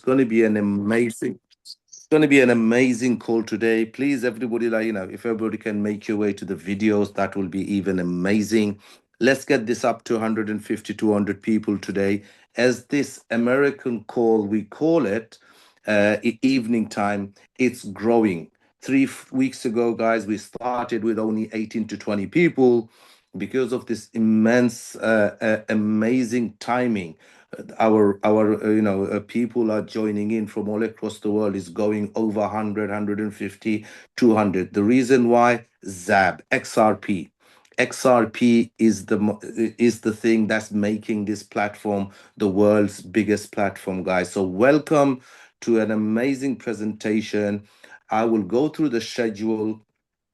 going to be an amazing. It's going to be an amazing call today. Please, everybody, if everybody can make your way to the videos, that will be even amazing. Let's get this up to 150, 200 people today. As this American call, we call it evening time, it's growing. 3 weeks ago, guys, we started with only 18 to 20 people because of this immense, amazing timing. Our people are joining in from all across the world, is going over 100, 200. The reason why, XRP is the thing that's making this platform the world's biggest platform, guys. So welcome to an amazing presentation. I will go through the schedule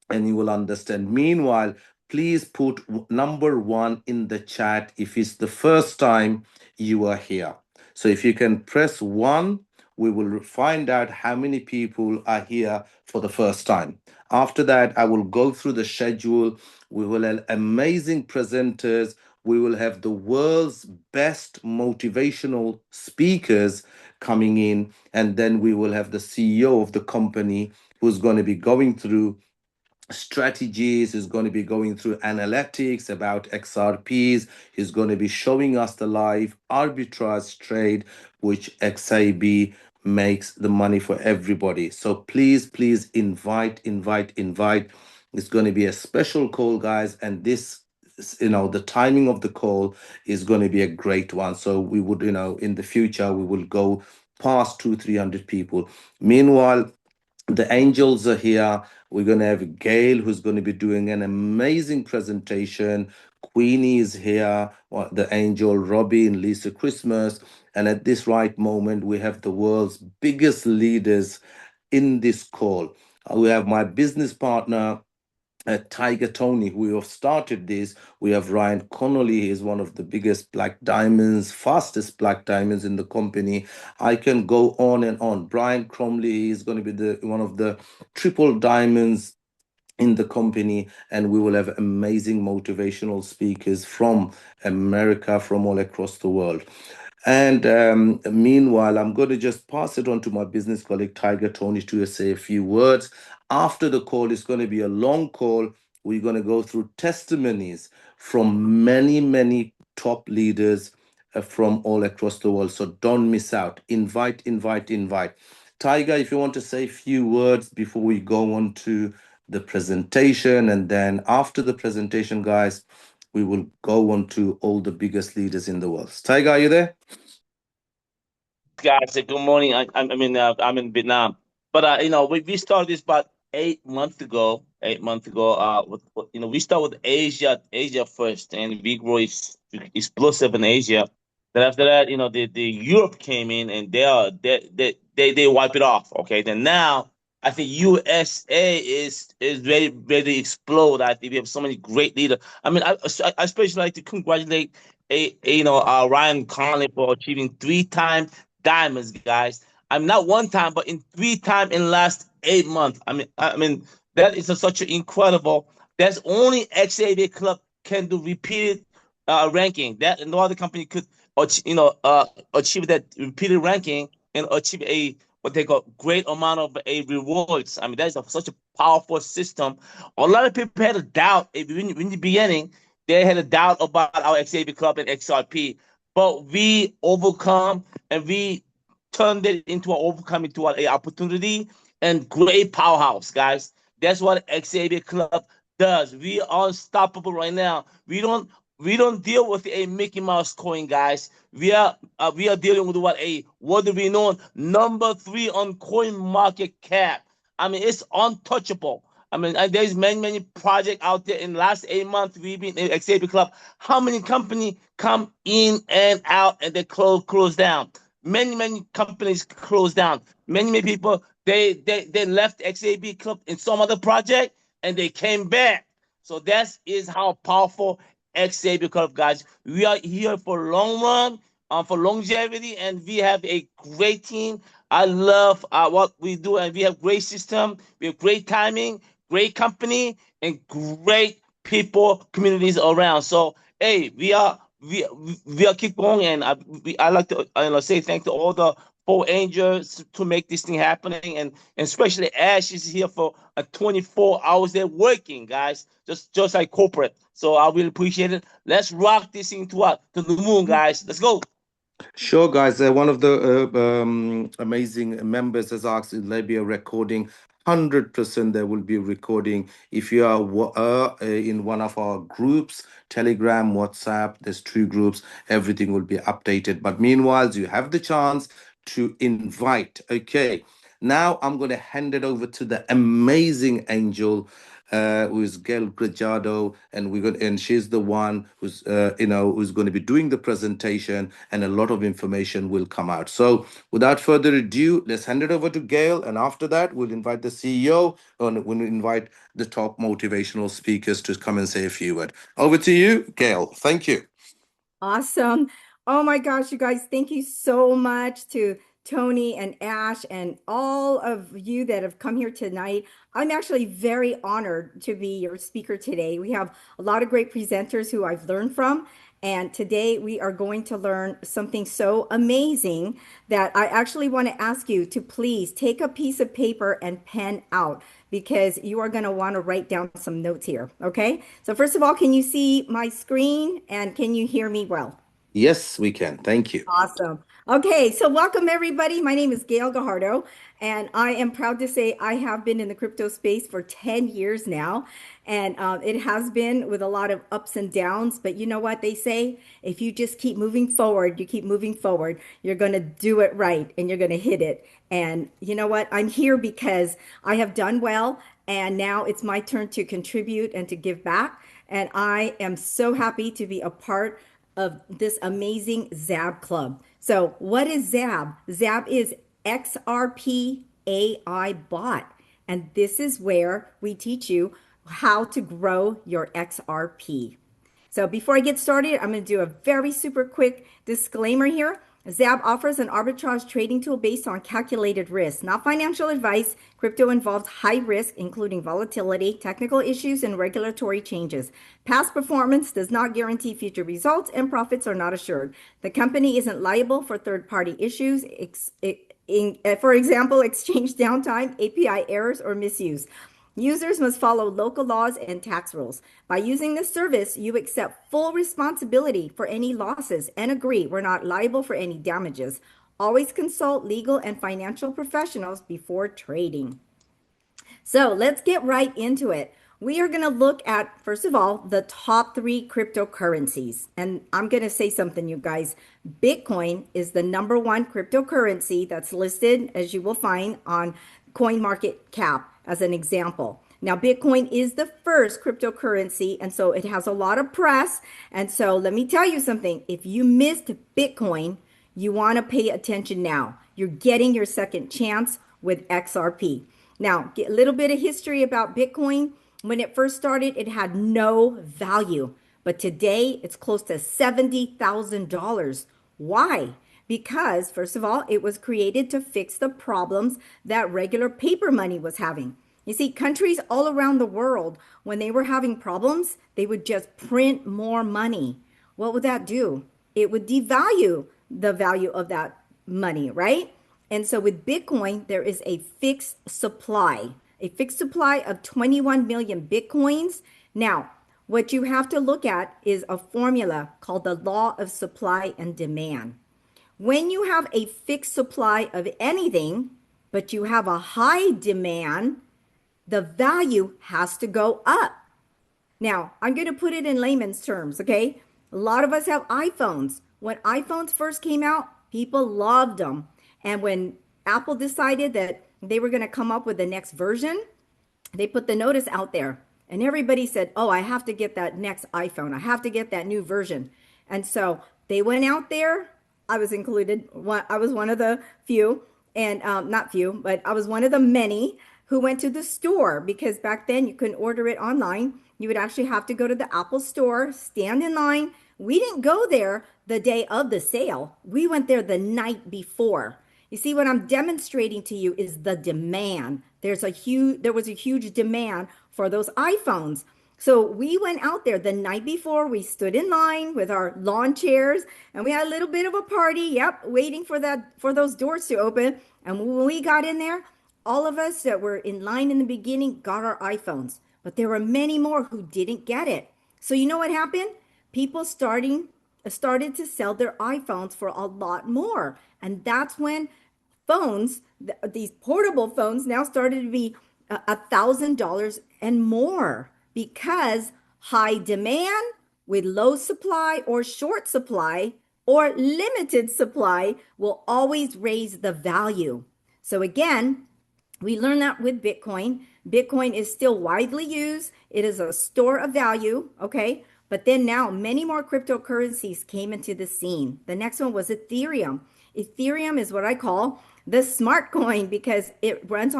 and you will understand. Meanwhile, please put number one in the chat if it's the first time you are here. So if you can press one, we will find out how many people are here for the first time. After that, I will go through the schedule. We will have amazing presenters. We will have the world's best motivational speakers coming in. And then we will have the CEO of the company who's going to be going through strategies, is going to be going through analytics about XRPs. He's going to be showing us the live arbitrage trade, which XAB makes the money for everybody. So please invite. It's going to be a special call, guys, and this, the timing of the call is going to be a great one. So we would, in the future, we will go past 200-300 people. Meanwhile, the angels are here. We're going to have Gail, who's going to be doing an amazing presentation. Queenie is here, the angel, Robin, Lisa Christmas. And at this right moment, we have the world's biggest leaders in this call. We have my business partner, Tiger Tony, who have started this. We have Ryan Connolly. He is one of the biggest black diamonds, fastest black diamonds in the company. I can go on and on. Brian Cromley is going to be one of the triple diamonds in the company, and we will have amazing motivational speakers from America, from all across the world. And meanwhile, I'm going to just pass it on to my business colleague, Tiger Tony, to say a few words. After the call, it's going to be a long call. We're going to go through testimonies from many top leaders from all across the world. So don't miss out. Invite. Tiger, if you want to say a few words before we go on to the presentation, and then after the presentation, guys, we will go on to all the biggest leaders in the world. Tiger, are you there? Guys, good morning. I'm in Vietnam, but we started this about 8 months ago. 8 months ago, we start with Asia first, and we grow explosive in Asia. Then after that, the Europe came in, and they wipe it off. Okay, then now I think USA is ready to explode. I think we have so many great leaders. I especially like to congratulate Ryan Conley for achieving 3 times diamonds, guys. I'm not one time, but in 3 times in the last 8 months. That is such an incredible. That's only XAB Club can do repeated ranking. That no other company could, achieve that repeated ranking and achieve a what they call great amount of a rewards. That is such a powerful system. A lot of people had a doubt in the beginning. They had a doubt about our XAB Club and XRP, but we overcome and we turned it into an opportunity and great powerhouse, guys. That's what XAB Club does. We are unstoppable right now. We don't deal with a Mickey Mouse coin, guys. We are dealing with what do we know? Number 3 on coin market cap. It's untouchable. There's many projects out there. In the last 8 months, we've been in XAB Club. How many companies come in and out and they close down? Many companies closed down. Many people they left XAB Club in some other project and they came back. So that is how powerful XAB Club, guys. We are here for long run, for longevity, and we have a great team. I love what we do, and we have great system. We have great timing, great company, and great people, communities around. So hey, we are keep going, and I like to say thank to all the for Angels to make this thing happening, and especially Ash is here for 24 hours. They're working, guys, just like corporate. So I really appreciate it. Let's rock this thing to what to the moon, guys. Let's go. Sure, guys. One of the amazing members has asked, will there be a recording? 100% there will be a recording. If you are in one of our groups, Telegram, WhatsApp, there's two groups, everything will be updated. But meanwhile, you have the chance to invite. Okay. Now I'm going to hand it over to the amazing angel, who is Gail Grajado, and she's the one who's who's going to be doing the presentation, and a lot of information will come out. So without further ado, let's hand it over to Gail, and after that, we'll invite the CEO, and we'll invite the top motivational speakers to come and say a few words. Over to you, Gail. Thank you. Awesome. Oh my gosh, you guys, thank you so much to Tony and Ash and all of you that have come here tonight. I'm actually very honored to be your speaker today. We have a lot of great presenters who I've learned from. And today we are going to learn something so amazing that I actually want to ask you to please take a piece of paper and pen out, because you are going to want to write down some notes here. Okay. So first of all, can you see my screen and can you hear me well? Yes, we can. Thank you. Awesome. Okay, so welcome everybody. My name is Gail Gajardo, and I am proud to say I have been in the crypto space for 10 years now. And it has been with a lot of ups and downs. But you know what they say? If you just keep moving forward, you keep moving forward, you're going to do it right and you're going to hit it. And you know what? I'm here because I have done well. And now it's my turn to contribute and to give back. And I am so happy to be a part of this amazing XAB club. So what is XAB? XAB is XRP AI bot. And this is where we teach you how to grow your XRP. So before I get started, I'm going to do a very super quick disclaimer here. XAB offers an arbitrage trading tool based on calculated risk, not financial advice. Crypto involves high risk, including volatility, technical issues, and regulatory changes. Past performance does not guarantee future results, and profits are not assured. The company isn't liable for third-party issues, for example, exchange downtime, API errors, or misuse. Users must follow local laws and tax rules. By using this service, you accept full responsibility for any losses and agree we're not liable for any damages. Always consult legal and financial professionals before trading. So let's get right into it. We are going to look at, first of all, the top 3 cryptocurrencies. And I'm going to say something, you guys. Bitcoin is the #1 cryptocurrency that's listed, as you will find, on CoinMarketCap as an example. Now, Bitcoin is the first cryptocurrency, and so it has a lot of press. And so let me tell you something. If you missed Bitcoin, you want to pay attention now. You're getting your second chance with XRP. Now, get a little bit of history about Bitcoin. When it first started, it had no value, but today it's close to $70,000. Why? Because, first of all, it was created to fix the problems that regular paper money was having. You see, countries all around the world, when they were having problems, they would just print more money. What would that do? It would devalue the value of that money, right? And so with Bitcoin, there is a fixed supply of 21 million Bitcoins. Now, what you have to look at is a formula called the law of supply and demand. When you have a fixed supply of anything, but you have a high demand, the value has to go up. Now, I'm going to put it in layman's terms, okay? A lot of us have iPhones. When iPhones first came out, people loved them. And when Apple decided that they were going to come up with the next version, they put the notice out there. And everybody said, oh, I have to get that next iPhone. I have to get that new version. And so they went out there. I was included. I was one of the few, and not few, but I was one of the many who went to the store, because back then you couldn't order it online. You would actually have to go to the Apple store, stand in line. We didn't go there the day of the sale. We went there the night before. You see, what I'm demonstrating to you is the demand. There was a huge demand for those iPhones. So we went out there the night before. We stood in line with our lawn chairs and we had a little bit of a party. Yep, waiting for those doors to open. And when we got in there, all of us that were in line in the beginning got our iPhones, but there were many more who didn't get it. So you know what happened? People started to sell their iPhones for a lot more. And that's when phones, these portable phones now started to be $1,000 and more because high demand with low supply or short supply or limited supply will always raise the value. So again, we learned that with Bitcoin. Bitcoin is still widely used. It is a store of value, okay? But then now many more cryptocurrencies came into the scene. The next one was Ethereum. Ethereum is what I call the smart coin because it runs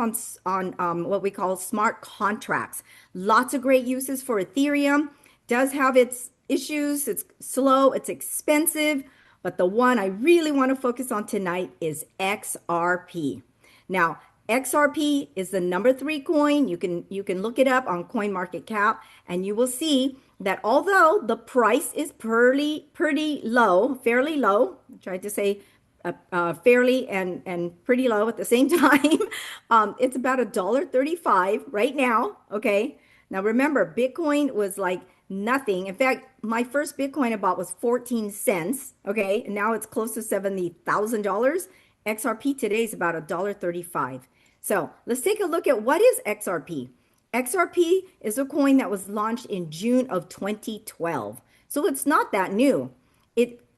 on what we call smart contracts. Lots of great uses for Ethereum. Does have its issues. It's slow. It's expensive. But the one I really want to focus on tonight is XRP. Now, XRP is the number 3 coin. You can look it up on CoinMarketCap, and you will see that although the price is pretty low, fairly low, I tried to say fairly and pretty low at the same time. It's about $1.35 right now. Okay. Now remember, Bitcoin was like nothing. In fact, my first Bitcoin I bought was 14 cents. Okay. And now it's close to $70,000. XRP today is about $1.35. So let's take a look at what is XRP. XRP is a coin that was launched in June of 2012. So it's not that new.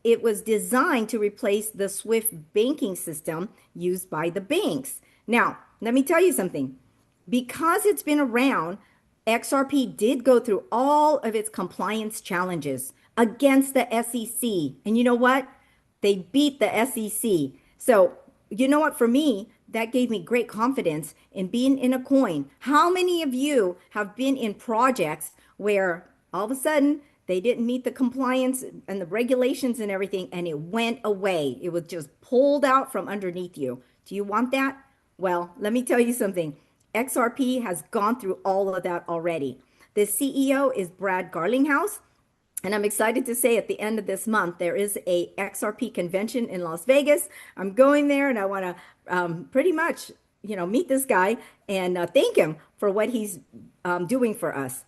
It was designed to replace the SWIFT banking system used by the banks. Now, let me tell you something. Because it's been around, XRP did go through all of its compliance challenges against the SEC. And you know what? They beat the SEC. So, you know what? For me, that gave me great confidence in being in a coin. How many of you have been in projects where all of a sudden they didn't meet the compliance and the regulations and everything, and it went away? It was just pulled out from underneath you. Do you want that? Well, let me tell you something. XRP has gone through all of that already. The CEO is Brad Garlinghouse. And I'm excited to say at the end of this month, there is a XRP convention in Las Vegas. I'm going there and I want to pretty much, meet this guy and thank him for what he's doing for us.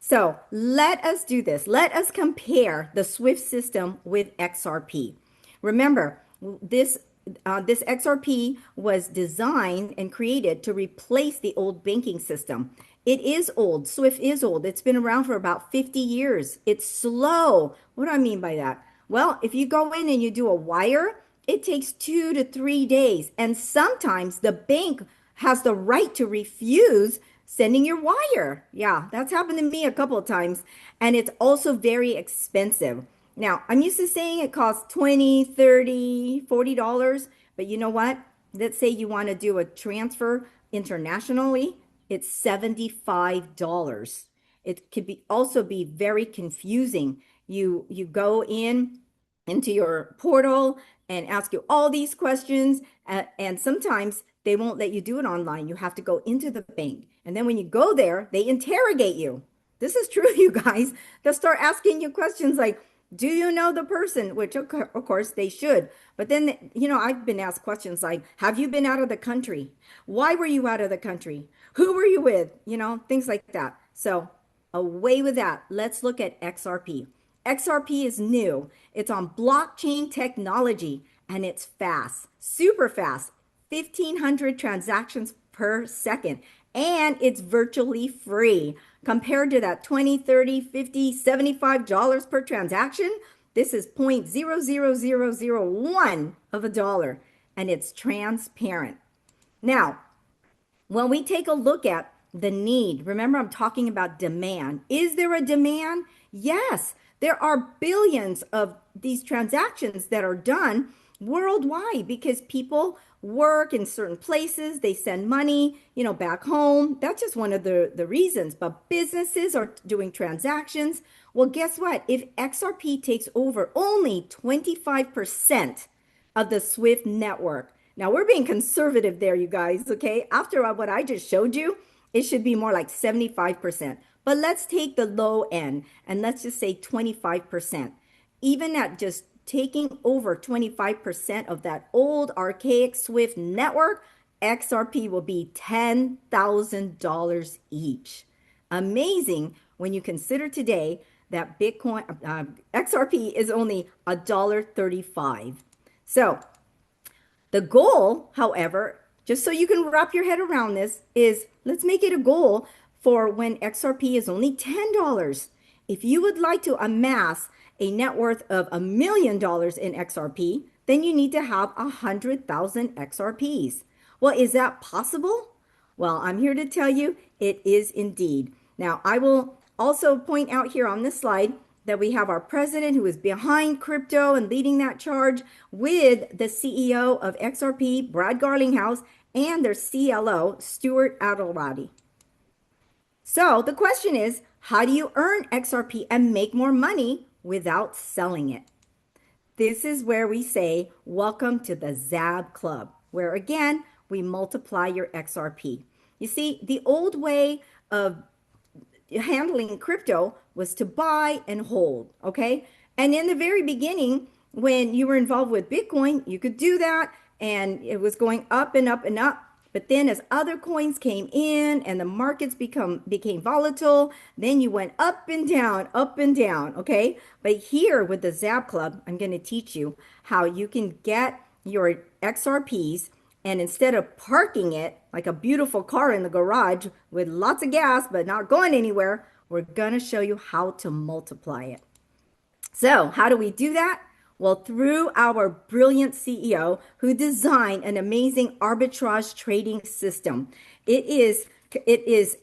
So let us do this. Let us compare the SWIFT system with XRP. Remember, this XRP was designed and created to replace the old banking system. It is old. SWIFT is old. It's been around for about 50 years. It's slow. What do I mean by that? Well, if you go in and you do a wire, it takes 2 to 3 days. And sometimes the bank has the right to refuse sending your wire. Yeah, that's happened to me a couple of times. And it's also very expensive. Now, I'm used to saying it costs $20, $30, $40. But you know what? Let's say you want to do a transfer internationally. It's $75. It could also be very confusing. You go into your portal and ask you all these questions, and sometimes they won't let you do it online. You have to go into the bank. And then when you go there, they interrogate you. This is true, you guys. They'll start asking you questions like, do you know the person? Which of course they should. But then, I've been asked questions like, have you been out of the country? Why were you out of the country? Who were you with? Things like that. So away with that. Let's look at XRP. XRP is new. It's on blockchain technology and it's fast, super fast, 1,500 transactions per second. And it's virtually free. Compared to that $20, $30, $50, $75 per transaction, this is 0.00001 of a dollar, and it's transparent. Now, when we take a look at the need, remember I'm talking about demand. Is there a demand? Yes, there are billions of these transactions that are done worldwide because people work in certain places, they send money, back home. That's just one of the reasons. But businesses are doing transactions. Well, guess what? If XRP takes over only 25% of the SWIFT network. Now we're being conservative there, you guys, okay? After what I just showed you, it should be more like 75%. But let's take the low end and let's just say 25%. Even at just taking over 25% of that old archaic Swift network, XRP will be $10,000 each. Amazing when you consider today that Bitcoin, XRP is only $1.35. So the goal, however, just so you can wrap your head around this, is let's make it a goal for when XRP is only $10. If you would like to amass a net worth of $1 million in XRP, then you need to have 100,000 XRPs. Well, is that possible? Well, I'm here to tell you it is indeed. Now, I will also point out here on this slide that we have our president who is behind crypto and leading that charge with the CEO of XRP, Brad Garlinghouse, and their CLO, Stuart Adelwadi. So the question is, how do you earn XRP and make more money without selling it? This is where we say, welcome to the XAB Club, where again, we multiply your XRP. You see, the old way of handling crypto was to buy and hold, okay? And in the very beginning, when you were involved with Bitcoin, you could do that and it was going up and up and up. But then as other coins came in and the markets became volatile, then you went up and down, okay? But here with the XAB Club, I'm going to teach you how you can get your XRPs, and instead of parking it like a beautiful car in the garage with lots of gas but not going anywhere, we're going to show you how to multiply it. So how do we do that? Well, through our brilliant CEO who designed an amazing arbitrage trading system. It is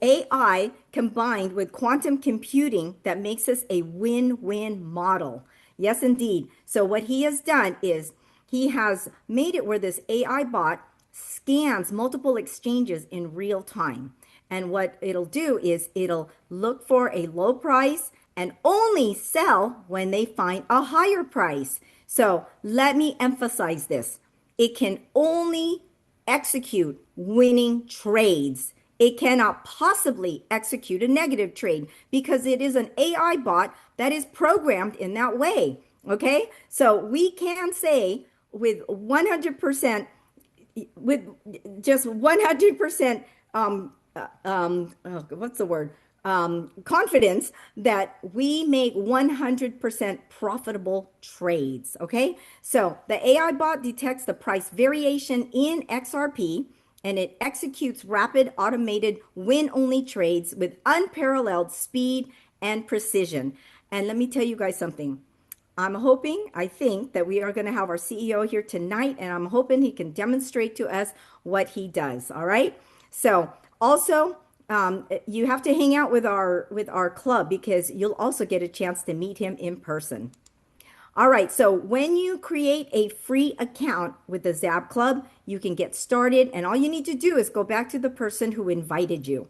AI combined with quantum computing that makes us a win-win model. Yes, indeed. So what he has done is he has made it where this AI bot scans multiple exchanges in real time. And what it'll do is it'll look for a low price and only sell when they find a higher price. So let me emphasize this. It can only execute winning trades. It cannot possibly execute a negative trade because it is an AI bot that is programmed in that way. Okay, so we can say with 100%, with just 100%, what's the word? Confidence that we make 100% profitable trades. Okay, so the AI bot detects the price variation in XRP and it executes rapid automated win-only trades with unparalleled speed and precision. And let me tell you guys something. I think that we are going to have our CEO here tonight, and I'm hoping he can demonstrate to us what he does. All right. So also, you have to hang out with our club because you'll also get a chance to meet him in person. All right. So when you create a free account with the XAB Club, you can get started, and all you need to do is go back to the person who invited you.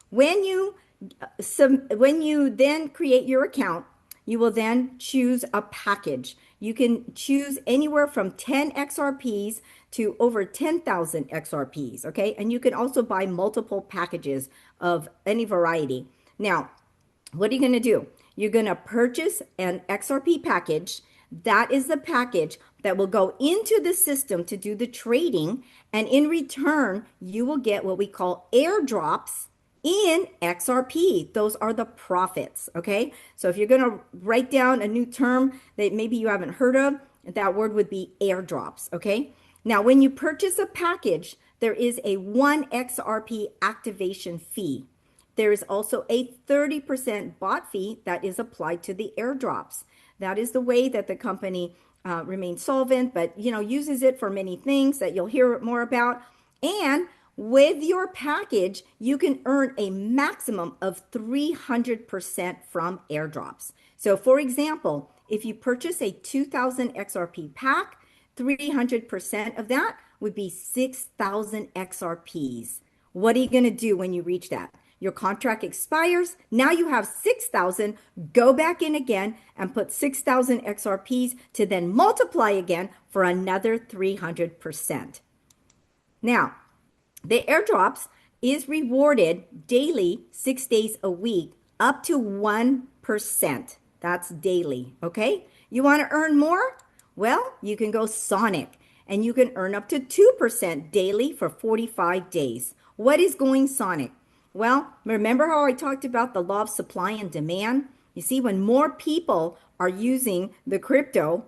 When you then create your account, you will then choose a package. You can choose anywhere from 10 XRPs to over 10,000 XRPs, okay? And you can also buy multiple packages of any variety. Now, what are you going to do? You're going to purchase an XRP package. That is the package that will go into the system to do the trading. And in return, you will get what we call airdrops in XRP. Those are the profits, okay? So if you're going to write down a new term that maybe you haven't heard of, that word would be airdrops, okay? Now, when you purchase a package, there is a 1 XRP activation fee. There is also a 30% bot fee that is applied to the airdrops. That is the way that the company remains solvent, but uses it for many things that you'll hear more about. And with your package, you can earn a maximum of 300% from airdrops. So for example, if you purchase a 2,000 XRP pack, 300% of that would be 6,000 XRPs. What are you going to do when you reach that? Your contract expires. Now you have 6,000. Go back in again and put 6,000 XRPs to then multiply again for another 300%. Now, the airdrops is rewarded daily, 6 days a week, up to 1%. That's daily, okay? You want to earn more? Well, you can go Sonic and you can earn up to 2% daily for 45 days. What is going Sonic? Well, remember how I talked about the law of supply and demand? You see, when more people are using the crypto,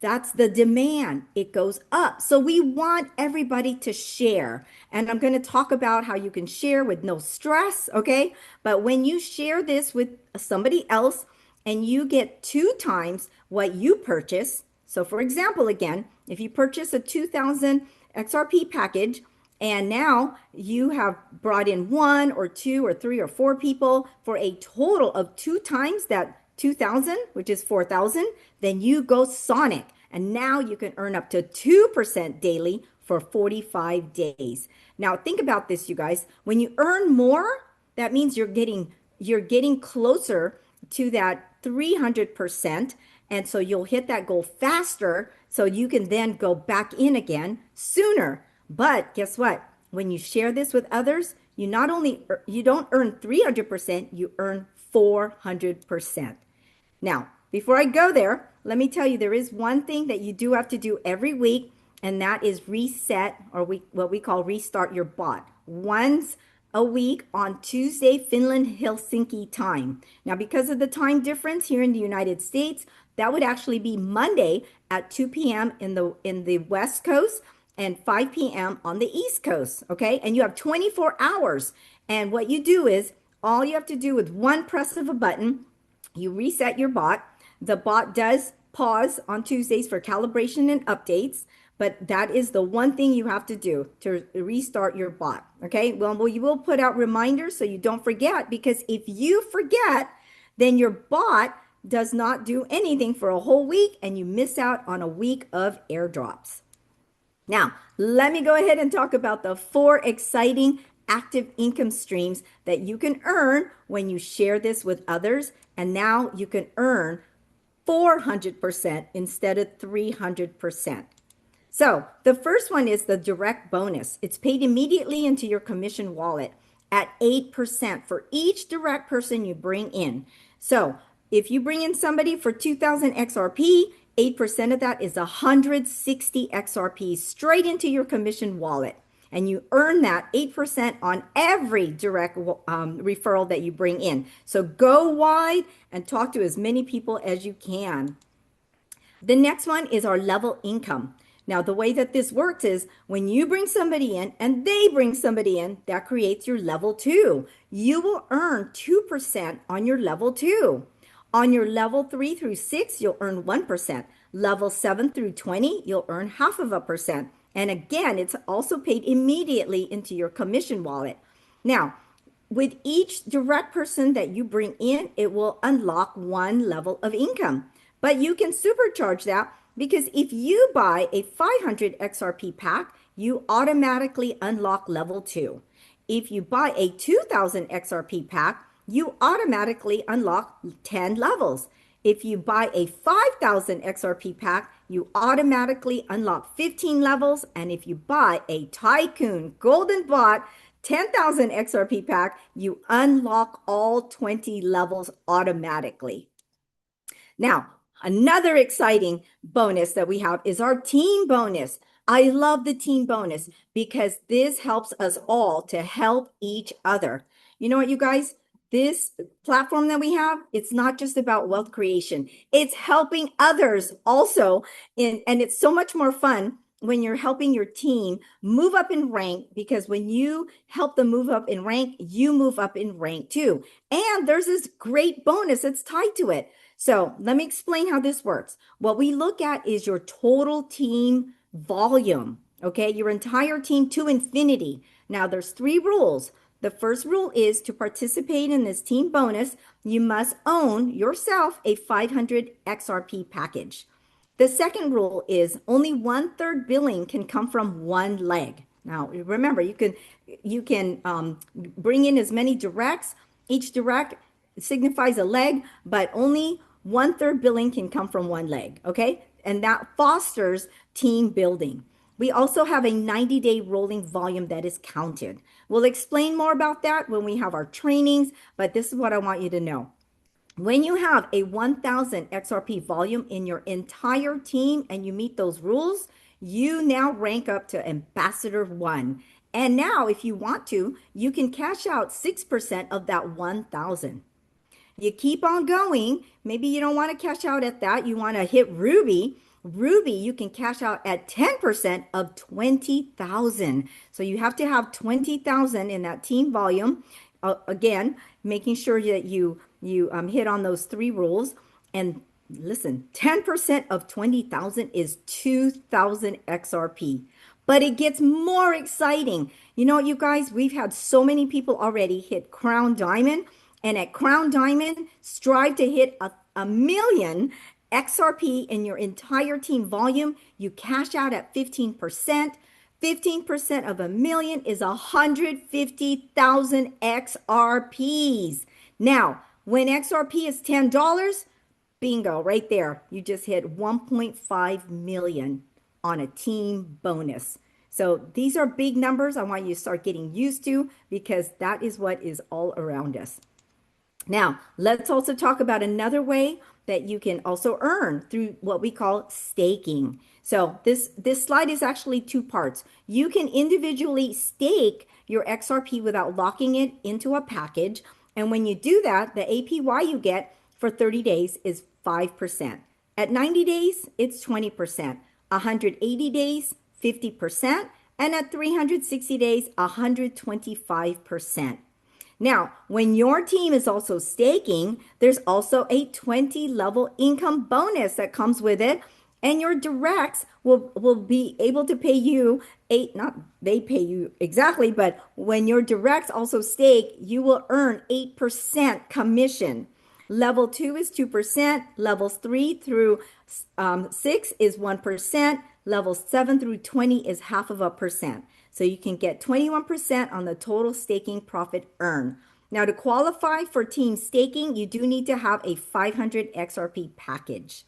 that's the demand. It goes up. So we want everybody to share. And I'm going to talk about how you can share with no stress, okay? But when you share this with somebody else and you get 2 times what you purchase, so for example, again, if you purchase a 2000 XRP package and now you have brought in 1 or 2 or 3 or 4 people for a total of 2 times that 2000, which is 4000, then you go Sonic. And now you can earn up to 2% daily for 45 days. Now think about this, you guys. When you earn more, that means you're getting closer to that 300%. And so you'll hit that goal faster so you can then go back in again sooner. But guess what? When you share this with others, you don't earn 300%, you earn 400%. Now, before I go there, let me tell you there is one thing that you do have to do every week, and that is reset, or what we call restart your bot. Once a week on Tuesday, Finland, Helsinki time. Now, because of the time difference here in the United States, that would actually be Monday at 2 p.m. in the West Coast and 5 p.m. on the East Coast, okay? And you have 24 hours. And what you do is, all you have to do with one press of a button, you reset your bot. The bot does pause on Tuesdays for calibration and updates, but that is the one thing you have to do to restart your bot. Okay, well, you will put out reminders so you don't forget, because if you forget, then your bot does not do anything for a whole week and you miss out on a week of airdrops. Now, let me go ahead and talk about the 4 exciting active income streams that you can earn when you share this with others. And now you can earn 400% instead of 300%. So the first one is the direct bonus. It's paid immediately into your commission wallet at 8% for each direct person you bring in. So if you bring in somebody for 2000 XRP, 8% of that is 160 XRP straight into your commission wallet. And you earn that 8% on every direct referral that you bring in. So go wide and talk to as many people as you can. The next one is our level income. Now, the way that this works is when you bring somebody in and they bring somebody in, that creates your level 2. You will earn 2% on your level 2. On your level 3 through 6, you'll earn 1%. Level 7 through 20, you'll earn 0.5%. And again, it's also paid immediately into your commission wallet. Now, with each direct person that you bring in, it will unlock 1 level of income. But you can supercharge that, because if you buy a 500 XRP pack, you automatically unlock level 2. If you buy a 2000 XRP pack, you automatically unlock 10 levels. If you buy a 5,000 XRP pack, you automatically unlock 15 levels. And if you buy a Tycoon Golden Bot 10,000 XRP pack, you unlock all 20 levels automatically. Now, another exciting bonus that we have is our team bonus. I love the team bonus because this helps us all to help each other. You know what, you guys? This platform that we have, it's not just about wealth creation. It's helping others also. And it's so much more fun when you're helping your team move up in rank, because when you help them move up in rank, you move up in rank too. And there's this great bonus that's tied to it. So let me explain how this works. What we look at is your total team volume, okay? Your entire team to infinity. Now there's 3 rules. The first rule is to participate in this team bonus, you must own yourself a 500 XRP package. The second rule is only 1/3 billing can come from one leg. Now, remember, you can bring in as many directs. Each direct signifies a leg, but only 1/3 billing can come from one leg, okay? And that fosters team building. We also have a 90-day rolling volume that is counted. We'll explain more about that when we have our trainings, but this is what I want you to know. When you have a 1000 XRP volume in your entire team and you meet those rules, you now rank up to Ambassador 1. And now, if you want to, you can cash out 6% of that 1000. You keep on going. Maybe you don't want to cash out at that. You want to hit Ruby. Ruby, you can cash out at 10% of 20,000. So you have to have 20,000 in that team volume. Again, making sure that you hit on those three rules. And listen, 10% of 20,000 is 2,000 XRP. But it gets more exciting. You know, you guys, we've had so many people already hit Crown Diamond. And at Crown Diamond, strive to hit a million XRP in your entire team volume. You cash out at 15%. 15% of a million is 150,000 XRPs. Now, when XRP is $10, bingo, right there. You just hit 1.5 million on a team bonus. So these are big numbers I want you to start getting used to because that is what is all around us. Now, let's also talk about another way that you can also earn through what we call staking. So this slide is actually two parts. You can individually stake your XRP without locking it into a package. And when you do that, the APY you get for 30 days is 5%. At 90 days, it's 20%. 180 days, 50%. And at 360 days, 125%. Now, when your team is also staking, there's also a 20 level income bonus that comes with it. And your directs will be able to pay you not they pay you exactly, but when your directs also stake, you will earn 8% commission. Level 2 is 2%. Levels 3 through 6 is 1%. Levels 7 through 20 is 0.5%. So you can get 21% on the total staking profit earned. Now, to qualify for team staking, you do need to have a 500 XRP package.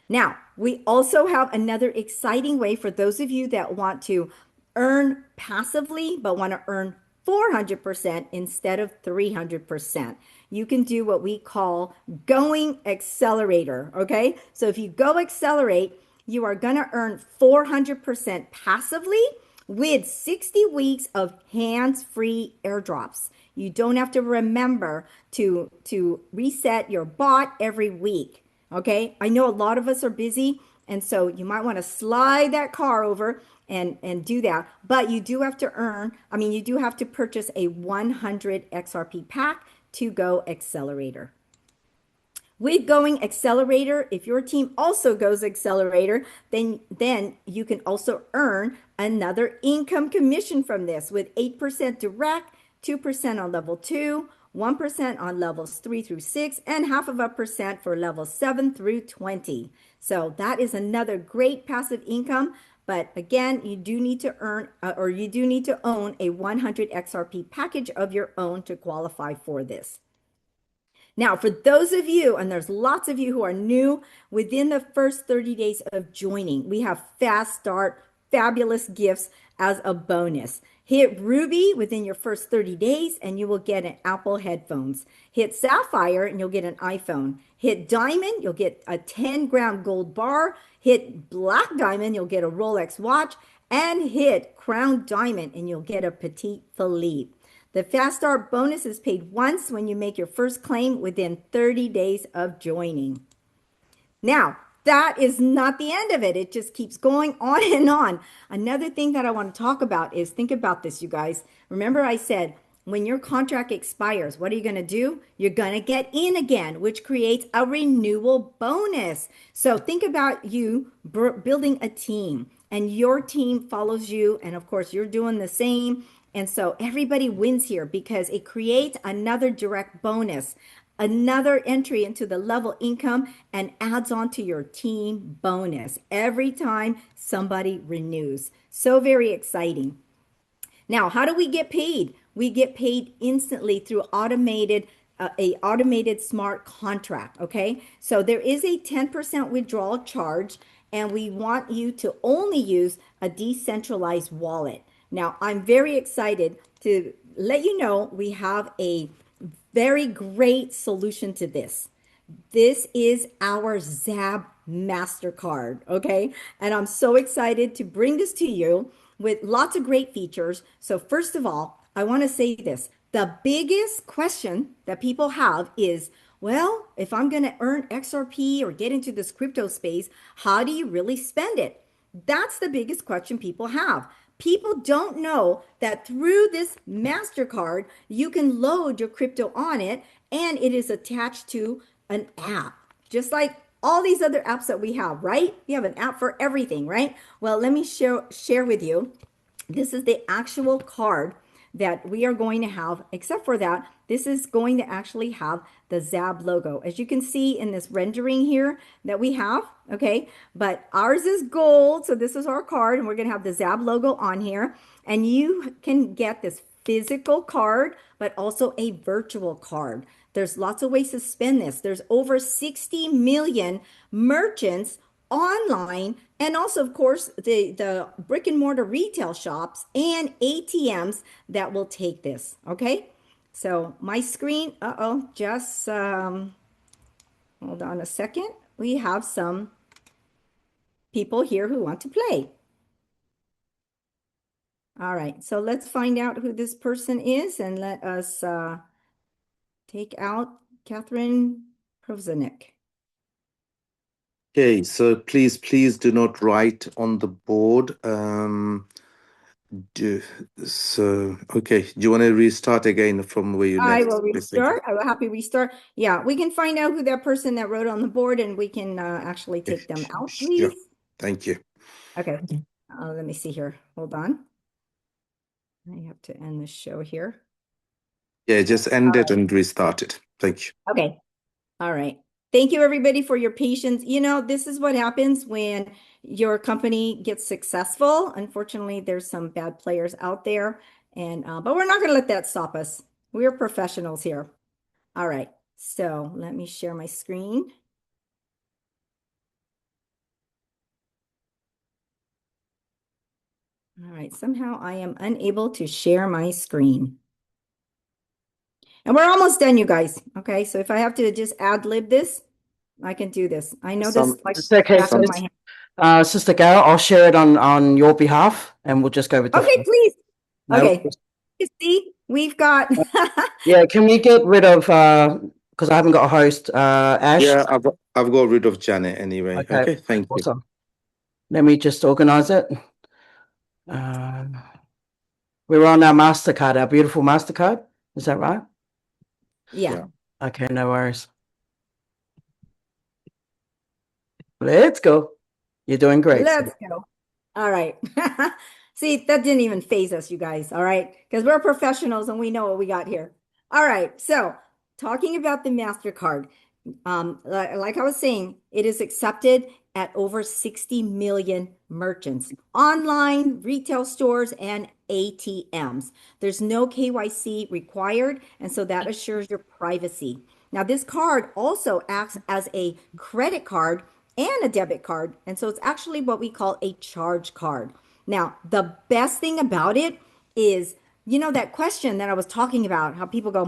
Now, we also have another exciting way for those of you that want to earn passively, but want to earn 400% instead of 300%. You can do what we call going accelerator, okay? So if you go accelerate, you are going to earn 400% passively with 60 weeks of hands-free airdrops. You don't have to remember to reset your bot every week, okay? I know a lot of us are busy, and so you might want to slide that car over and do that. But you do have to you do have to purchase a 100 XRP pack to go accelerator. With going accelerator, if your team also goes accelerator, then you can also earn another income commission from this with 8% direct, 2% on level 2, 1% on levels 3 through 6, and 0.5% for levels 7 through 20. So that is another great passive income. But again, you do need to own a 100 XRP package of your own to qualify for this. Now, for those of you, and there's lots of you who are new, within the first 30 days of joining, we have fast start, fabulous gifts as a bonus. Hit Ruby within your first 30 days and you will get an Apple headphones. Hit Sapphire and you'll get an iPhone. Hit Diamond, you'll get a 10-gram gold bar. Hit Black Diamond, you'll get a Rolex watch. And hit Crown Diamond and you'll get a Petit Philippe. The Fast Start bonus is paid once when you make your first claim within 30 days of joining. Now, that is not the end of it. It just keeps going on and on. Another thing that I want to talk about is, think about this, you guys. Remember I said, when your contract expires, what are you going to do? You're going to get in again, which creates a renewal bonus. So think about you building a team and your team follows you. And of course, you're doing the same. And so everybody wins here because it creates another direct bonus, another entry into the level income, and adds on to your team bonus every time somebody renews. So very exciting. Now, how do we get paid? We get paid instantly through automated smart contract, okay? So there is a 10% withdrawal charge, and we want you to only use a decentralized wallet. Now, I'm very excited to let you know we have a very great solution to this. This is our XAB MasterCard, okay? And I'm so excited to bring this to you with lots of great features. So, first of all, I want to say this. The biggest question that people have is, well, if I'm going to earn XRP or get into this crypto space, how do you really spend it? That's the biggest question people have. People don't know that through this MasterCard, you can load your crypto on it and it is attached to an app, just like all these other apps that we have, right? We have an app for everything, right? Well, let me share with you. This is the actual card that we are going to have, except for that, this is going to actually have the XAB logo. As you can see in this rendering here that we have, okay? But ours is gold, so this is our card, and we're gonna have the XAB logo on here. And you can get this physical card, but also a virtual card. There's lots of ways to spend this. There's over 60 million merchants online, and also of course the brick and mortar retail shops and ATMs that will take this. Okay, so my screen, just hold on a second. We have some people here who want to play. All right, so let's find out who this person is, and let us take out Catherine Prozanik. Okay, so please do not write on the board. Okay, do you want to restart again from where you I left? will restart. I will happy restart. Yeah, we can find out who that person that wrote on the board, and we can actually take them out, Sure. please. Thank you. Okay, let me see here. Hold on. I have to end the show here. Yeah, just end it and restart it. Thank you. Okay. All right. Thank you, everybody, for your patience. You know, this is what happens when your company gets successful. Unfortunately, there's some bad players out there, and but we're not going to let that stop us. We're professionals here. All right. So let me share my screen. All right. Somehow I am unable to share my screen. And we're almost done, you guys. Okay. So if I have to just ad lib this, I can do this. I know this like It's okay, back of my sis. hand. Sister Gail, I'll share it on your behalf, and we'll just go with the Okay, flow. please. No Okay. worries. You see, we've got Yeah, can we get rid of because I haven't got a host, Ash? Yeah, I've got rid of Janet anyway. Okay, Thank you. awesome. Let me just organize it. We're on our MasterCard, our beautiful MasterCard. Is that right? yeah. Okay, no worries. Let's go. You're doing great. Let's go. All right. See, that didn't even phase us, you guys. All right. Because we're professionals and we know what we got here. All right. So, talking about the MasterCard, like I was saying, it is accepted at over 60 million merchants, online, retail stores, and ATMs. There's no KYC required, and so that assures your privacy. Now, this card also acts as a credit card and a debit card, and so it's actually what we call a charge card. Now, the best thing about it is, you know, that question that I was talking about, how people go,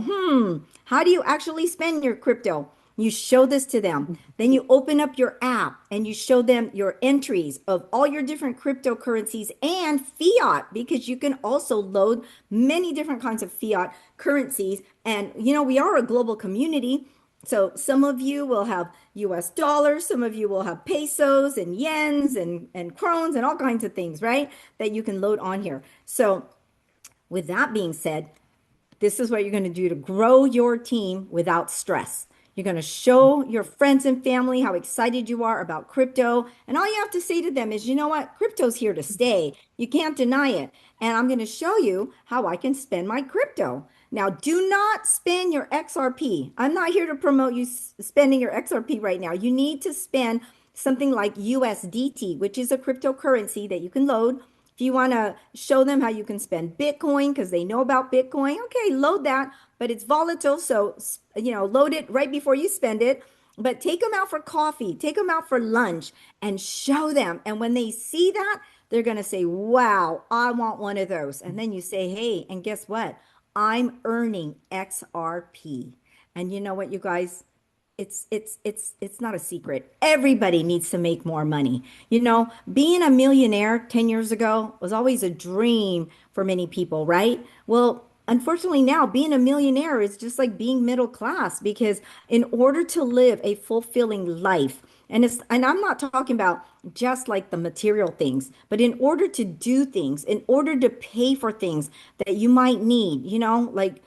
how do you actually spend your crypto? You show this to them. Then you open up your app and you show them your entries of all your different cryptocurrencies and fiat, because you can also load many different kinds of fiat currencies. And, you know, we are a global community. So some of you will have US dollars, some of you will have pesos and yens and krones and all kinds of things, right? That you can load on here. So with that being said, this is what you're going to do to grow your team without stress. You're going to show your friends and family how excited you are about crypto. And all you have to say to them is, you know what? Crypto's here to stay. You can't deny it. And I'm going to show you how I can spend my crypto. Now, do not spend your XRP. I'm not here to promote you spending your XRP right now. You need to spend something like USDT, which is a cryptocurrency that you can load. If you want to show them how you can spend Bitcoin because they know about Bitcoin, okay, load that, but it's volatile. So, you know, load it right before you spend it. but take them out for coffee, take them out for lunch, and show them. And when they see that, they're going to say, wow, I want one of those. And then you say, hey, and guess what? I'm earning XRP. And you know what, you guys? It's not a secret. Everybody needs to make more money. You know, being a millionaire 10 years ago was always a dream for many people, right? Well, unfortunately now being a millionaire is just like being middle class because in order to live a fulfilling life, and I'm not talking about just like the material things, but in order to do things, in order to pay for things that you might need, you know, like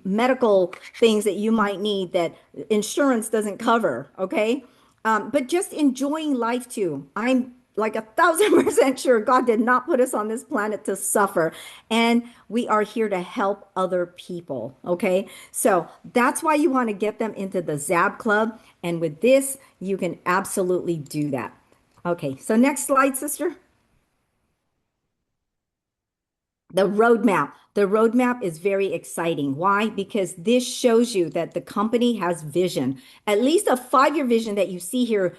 medical things that you might need that insurance doesn't cover, okay? But just enjoying life too. I'm like 1,000% sure God did not put us on this planet to suffer. And we are here to help other people. Okay. So that's why you want to get them into the XAB Club. And with this, you can absolutely do that. Okay. So next slide, sister. The roadmap. The roadmap is very exciting. Why? Because this shows you that the company has vision, at least a 5-year vision that you see here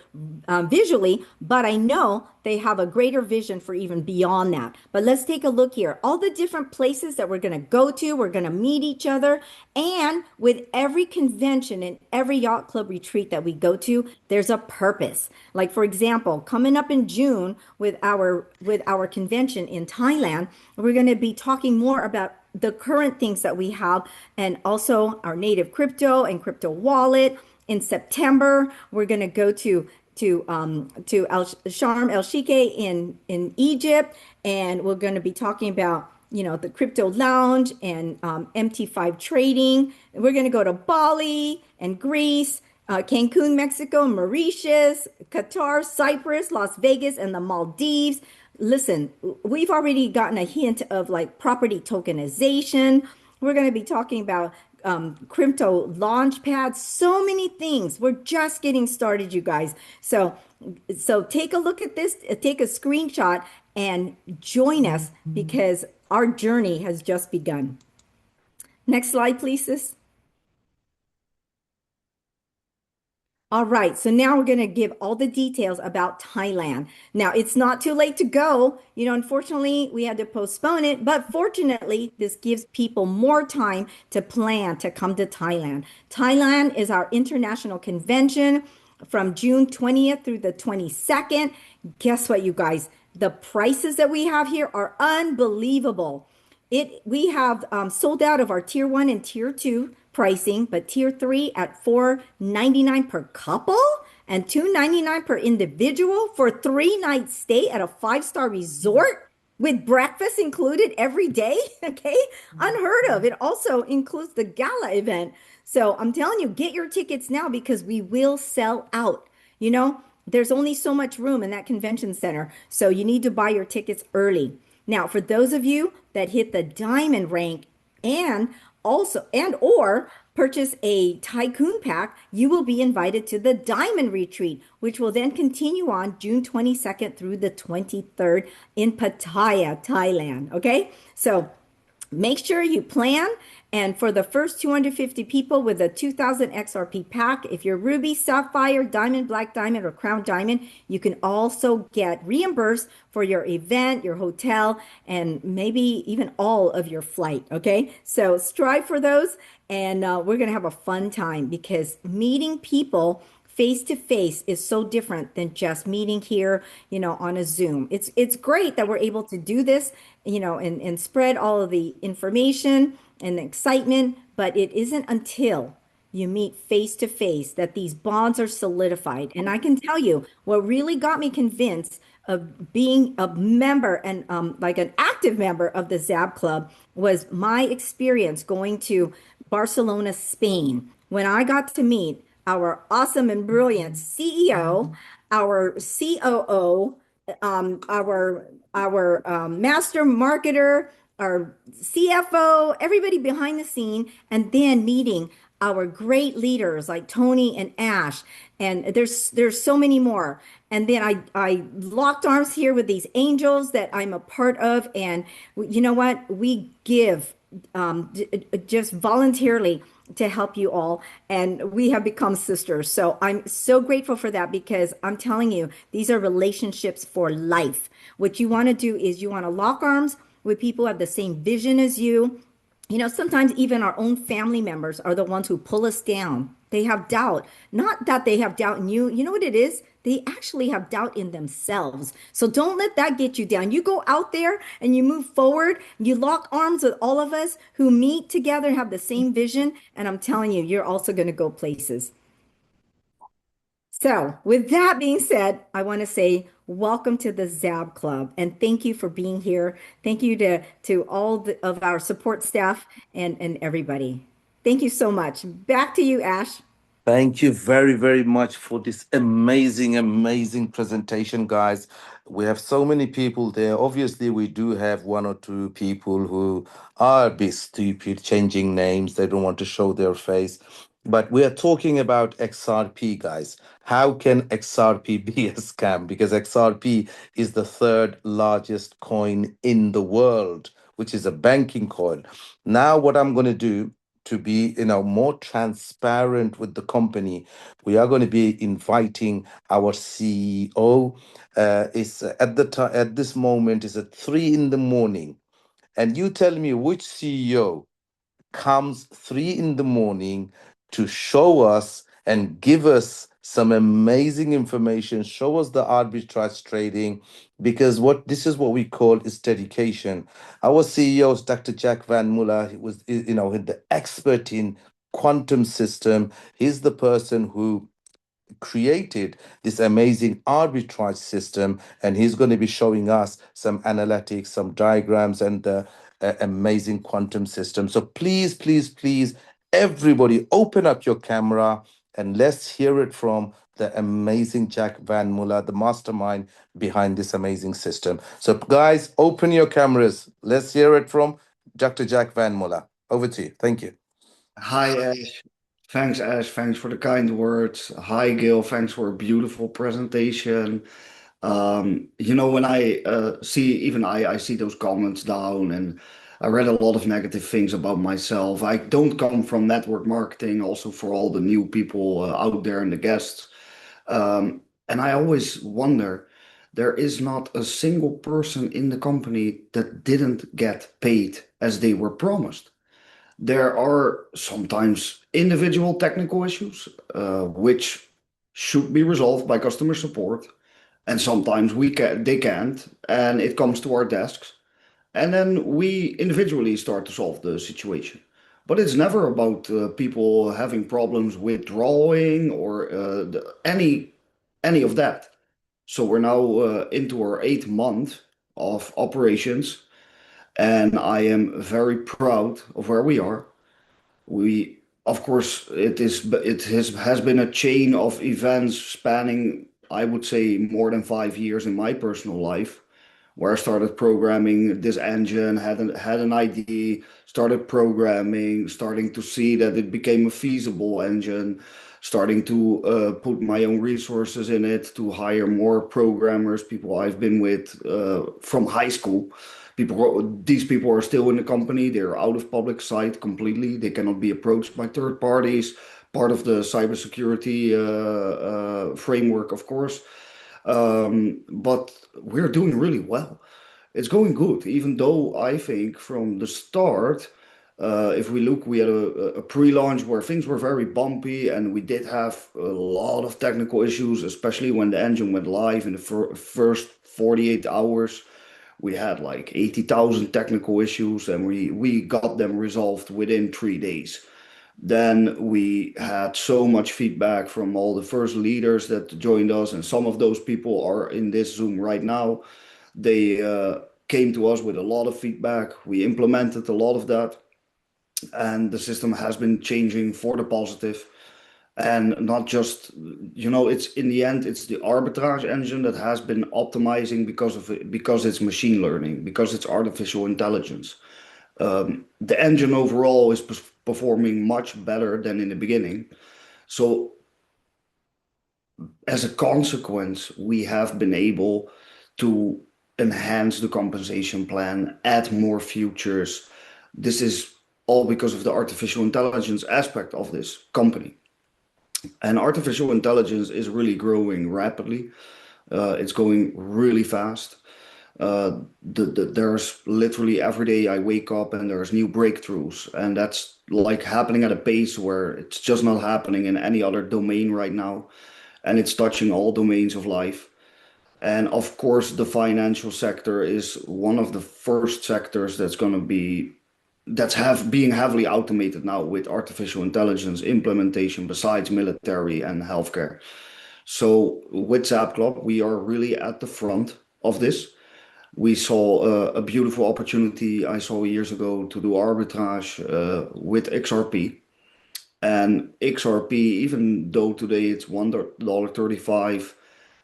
visually, but I know they have a greater vision for even beyond that. But let's take a look here. All the different places that we're going to go to, we're going to meet each other. And with every convention and every yacht club retreat that we go to, there's a purpose. Like for example, coming up in June with our convention in Thailand, we're going to be talking more about the current things that we have and also our native crypto and crypto wallet. In September, we're going to go to Sharm el Sheikh in Egypt, and we're going to be talking about the crypto lounge and MT5 trading. We're going to go to Bali and Greece, Cancun, Mexico, Mauritius, Qatar, Cyprus, Las Vegas, and the Maldives. Listen, we've already gotten a hint of like property tokenization. We're going to be talking about crypto launch pads, so many things. We're just getting started, you guys. So take a look at this, take a screenshot and join us because our journey has just begun. Next slide, please, sis. All right, so now we're going to give all the details about Thailand. Now, it's not too late to go. Unfortunately, we had to postpone it, but fortunately, this gives people more time to plan to come to Thailand. Thailand is our international convention from June 20th through the 22nd. Guess what, you guys? The prices that we have here are unbelievable. We have sold out of our tier 1 and tier 2 pricing, but tier 3 at $499 per couple and $299 per individual for 3-night stay at a 5-star resort with breakfast included every day. Okay, unheard of. It also includes the gala event. So I'm telling you, get your tickets now because we will sell out. There's only so much room in that convention center, so you need to buy your tickets early. Now, for those of you that hit the diamond rank and or purchase a tycoon pack, you will be invited to the diamond retreat, which will then continue on June 22nd through the 23rd in Pattaya, Thailand. Okay, so make sure you plan. And for the first 250 people with a 2000 XRP pack, if you're ruby, sapphire, diamond, black diamond, or crown diamond, you can also get reimbursed for your event, your hotel, and maybe even all of your flight. Okay, so strive for those, and we're going to have a fun time because meeting people face to face is so different than just meeting here, on a Zoom. It's great that we're able to do this, and spread all of the information and the excitement, but it isn't until you meet face to face that these bonds are solidified. And I can tell you what really got me convinced of being a member and like an active member of the XAB Club was my experience going to Barcelona, Spain, when I got to meet our awesome and brilliant CEO, our COO, our master marketer, our CFO, everybody behind the scene, and then meeting our great leaders like Tony and Ash, and there's so many more. And then I locked arms here with these angels that I'm a part of, and you know what? We give just voluntarily to help you all. And we have become sisters. So I'm so grateful for that because I'm telling you, these are relationships for life. What you want to do is you want to lock arms with people who have the same vision as you. You know, sometimes even our own family members are the ones who pull us down. They have doubt. Not that they have doubt in you. You know what it is? They actually have doubt in themselves. So don't let that get you down. You go out there and you move forward. You lock arms with all of us who meet together and have the same vision. And I'm telling you, you're also going to go places. So, with that being said, I want to say welcome to the XAB Club and thank you for being here. Thank you to all of our support staff and everybody. Thank you so much. Back to you, Ash. Thank you very, very much for this amazing, amazing presentation, guys. We have so many people there. Obviously, we do have one or two people who are a bit stupid, changing names. They don't want to show their face. But we are talking about XRP, guys. How can XRP be a scam? Because XRP is the third largest coin in the world, which is a banking coin. Now, what I'm going to do to be more transparent with the company, we are going to be inviting our CEO. Is at the time at this moment is at 3 in the morning, and you tell me which CEO comes 3 in the morning to show us and give us some amazing information, show us the arbitrage trading, because what this is what we call is dedication. Our CEO is Dr. Jack Van Muller. He was, the expert in quantum system. He's the person who created this amazing arbitrage system, and he's going to be showing us some analytics, some diagrams, and the amazing quantum system. So please, please, please, everybody, open up your camera and let's hear it from the amazing Jack Van Muller, the mastermind behind this amazing system. So, guys, open your cameras. Let's hear it from Dr. Jack Van Muller. Over to you. Thank you. Hi, Ash. Thanks, Ash. Thanks for the kind words. Hi, Gil. Thanks for a beautiful presentation. When I see, even I see those comments down, and I read a lot of negative things about myself. I don't come from network marketing, also for all the new people out there and the guests. And I always wonder, there is not a single person in the company that didn't get paid as they were promised. There are sometimes individual technical issues, which should be resolved by customer support, and sometimes they can't, and it comes to our desks, and then we individually start to solve the situation. But it's never about people having problems with drawing or any of that. So we're now into our 8th month of operations, and I am very proud of where we are. We, of course, it has been a chain of events spanning, I would say, more than 5 years in my personal life, where I started programming this engine, had an idea, started programming, starting to see that it became a feasible engine, starting to put my own resources in it to hire more programmers, people I've been with from high school. These people are still in the company. They're out of public sight completely. They cannot be approached by third parties. Part of the cybersecurity framework, of course. But we're doing really well. It's going good, even though I think from the start, if we look, we had a pre-launch where things were very bumpy, and we did have a lot of technical issues, especially when the engine went live in the first 48 hours. We had like 80,000 technical issues, and we got them resolved within 3 days. Then we had so much feedback from all the first leaders that joined us, and some of those people are in this Zoom right now. They came to us with a lot of feedback. We implemented a lot of that, and the system has been changing for the positive. And not just, it's in the end, it's the arbitrage engine that has been optimizing because it's machine learning, because it's artificial intelligence. The engine overall is performing much better than in the beginning. So as a consequence, we have been able to enhance the compensation plan, add more features, This is all because of the artificial intelligence aspect of this company. And artificial intelligence is really growing rapidly. It's going really fast. There's literally every day I wake up and there's new breakthroughs, and that's like happening at a pace where it's just not happening in any other domain right now, and it's touching all domains of life. And of course, the financial sector is one of the first sectors that's going to be that's have being heavily automated now with artificial intelligence implementation besides military and healthcare. So with XAB Club, we are really at the front of this. We saw a beautiful opportunity I saw years ago to do arbitrage with XRP. And XRP, even though today it's $1.35,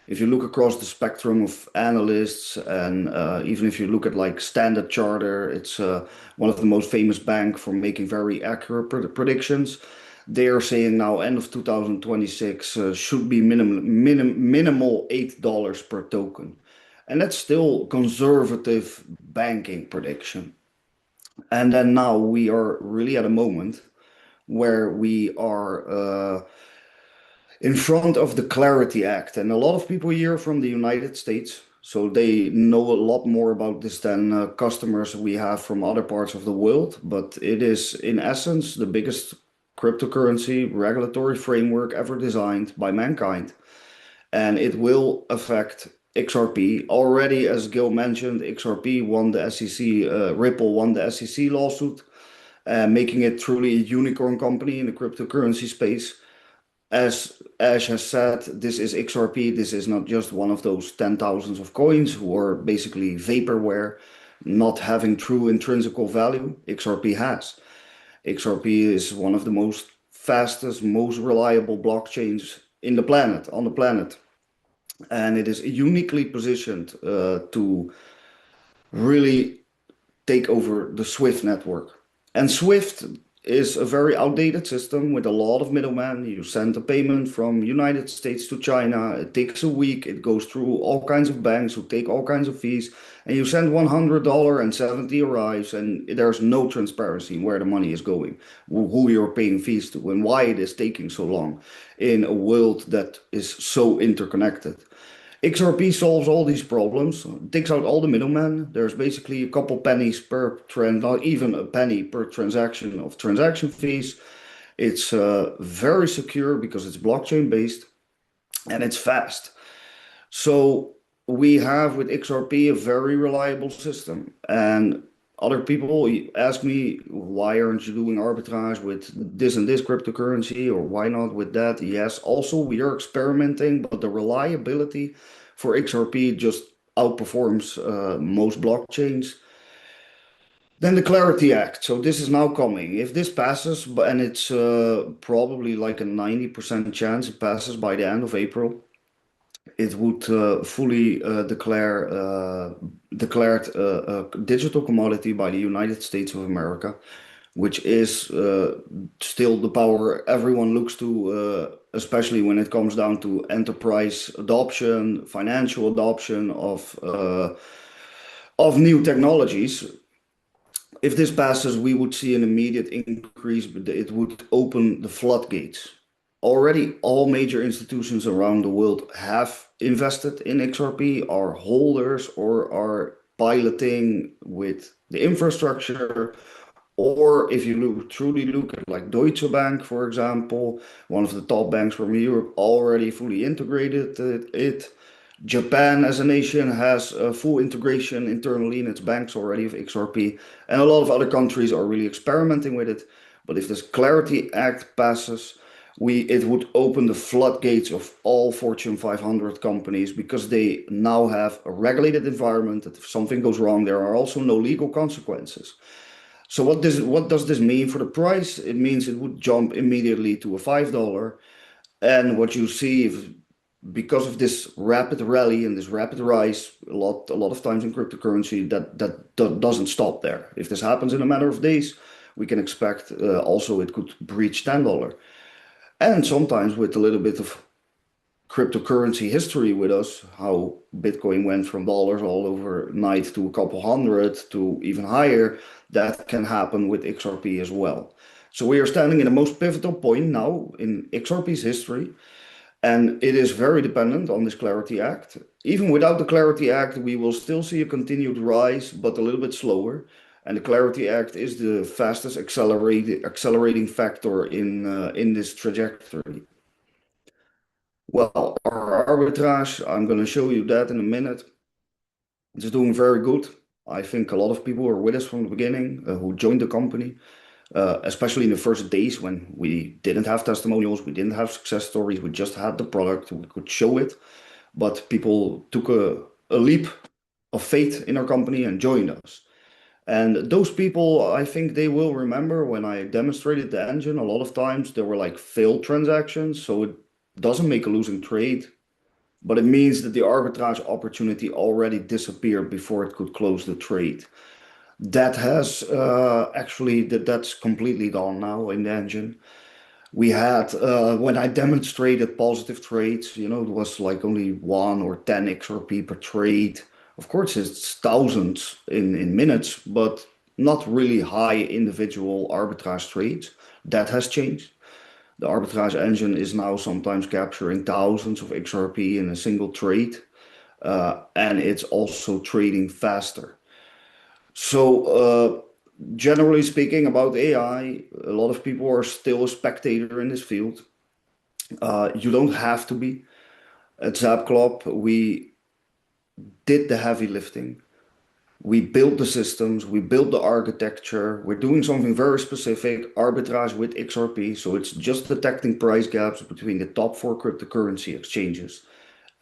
if you look across the spectrum of analysts, and even if you look at like Standard Charter, it's one of the most famous bank for making very accurate predictions. They are saying now end of 2026 should be minimal $8 per token. And that's still conservative banking prediction. And then now we are really at a moment where we are in front of the Clarity Act. And a lot of people here from the United States, so they know a lot more about this than customers we have from other parts of the world. But it is, in essence, the biggest cryptocurrency regulatory framework ever designed by mankind. And it will affect XRP. Already, as Gil mentioned, XRP won the SEC, Ripple won the SEC lawsuit, making it truly a unicorn company in the cryptocurrency space. As Ash has said, this is XRP. This is not just one of those 10,000s of coins who are basically vaporware, not having true intrinsical value. XRP has. XRP is one of the most fastest, most reliable blockchains on the planet. And it is uniquely positioned to really take over the SWIFT network. And SWIFT is a very outdated system with a lot of middlemen. You send a payment from United States to China. It takes a week. It goes through all kinds of banks who take all kinds of fees. And you send $100 and 70 arrives, and there's no transparency in where the money is going, who you're paying fees to, and why it is taking so long in a world that is so interconnected. XRP solves all these problems, takes out all the middlemen. There's basically a couple pennies per trend, not even a penny per transaction of transaction fees. It's very secure because it's blockchain based and it's fast. So we have with XRP a very reliable system. And other people ask me, why aren't you doing arbitrage with this and this cryptocurrency, or why not with that? Yes, also we are experimenting, but the reliability for XRP just outperforms most blockchains. Then the Clarity Act. So this is now coming. If this passes, and it's probably like a 90% chance it passes by the end of April, it would fully declared a digital commodity by the United States of America, which is still the power everyone looks to, especially when it comes down to enterprise adoption, financial adoption of new technologies. If this passes, we would see an immediate increase, but it would open the floodgates. Already, all major institutions around the world have invested in XRP, are holders, or are piloting with the infrastructure. Or if you truly look at like Deutsche Bank, for example, one of the top banks from Europe, already fully integrated it. Japan as a nation has a full integration internally in its banks already of XRP, and a lot of other countries are really experimenting with it. But if this Clarity Act passes, it would open the floodgates of all Fortune 500 companies, because they now have a regulated environment that if something goes wrong, there are also no legal consequences. So what does this mean for the price? It means it would jump immediately to a $5. And what you see, because of this rapid rally and this rapid rise, a lot of times in cryptocurrency, that doesn't stop there. If this happens in a matter of days, we can expect also it could breach $10. And sometimes with a little bit of cryptocurrency history with us, how Bitcoin went from dollars all overnight to a couple hundred to even higher, that can happen with XRP as well. So we are standing in the most pivotal point now in XRP's history, and it is very dependent on this Clarity Act. Even without the Clarity Act, we will still see a continued rise, but a little bit slower. And the Clarity Act is the fastest accelerating factor in this trajectory. Well, our arbitrage, I'm going to show you that in a minute. It's doing very good. I think a lot of people were with us from the beginning who joined the company, especially in the first days when we didn't have testimonials, we didn't have success stories, we just had the product, we could show it. But people took a leap of faith in our company and joined us. And those people, I think they will remember when I demonstrated the engine. A lot of times there were like failed transactions, so it doesn't make a losing trade, but it means that the arbitrage opportunity already disappeared before it could close the trade. That has actually that's completely gone now in the engine. We had when I demonstrated positive trades, it was like only 1 or 10 XRP per trade. Of course, it's thousands in minutes, but not really high individual arbitrage trades. That has changed. The arbitrage engine is now sometimes capturing thousands of XRP in a single trade, and it's also trading faster. So, generally speaking, about AI, a lot of people are still a spectator in this field. You don't have to be. At XAB Club, we did the heavy lifting. We built the systems, we built the architecture. We're doing something very specific, arbitrage with XRP. So it's just detecting price gaps between the top 4 cryptocurrency exchanges.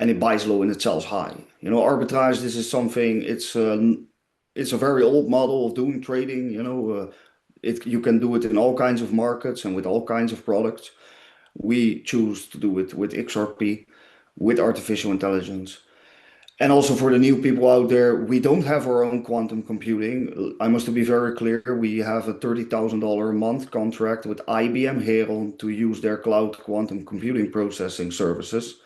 And it buys low and it sells high. Arbitrage, this is something, it's a very old model of doing trading. You can do it in all kinds of markets and with all kinds of products. We choose to do it with XRP, with artificial intelligence. And also for the new people out there, we don't have our own quantum computing. I must be very clear. We have a $30,000 a month contract with IBM Heron to use their cloud quantum computing processing services.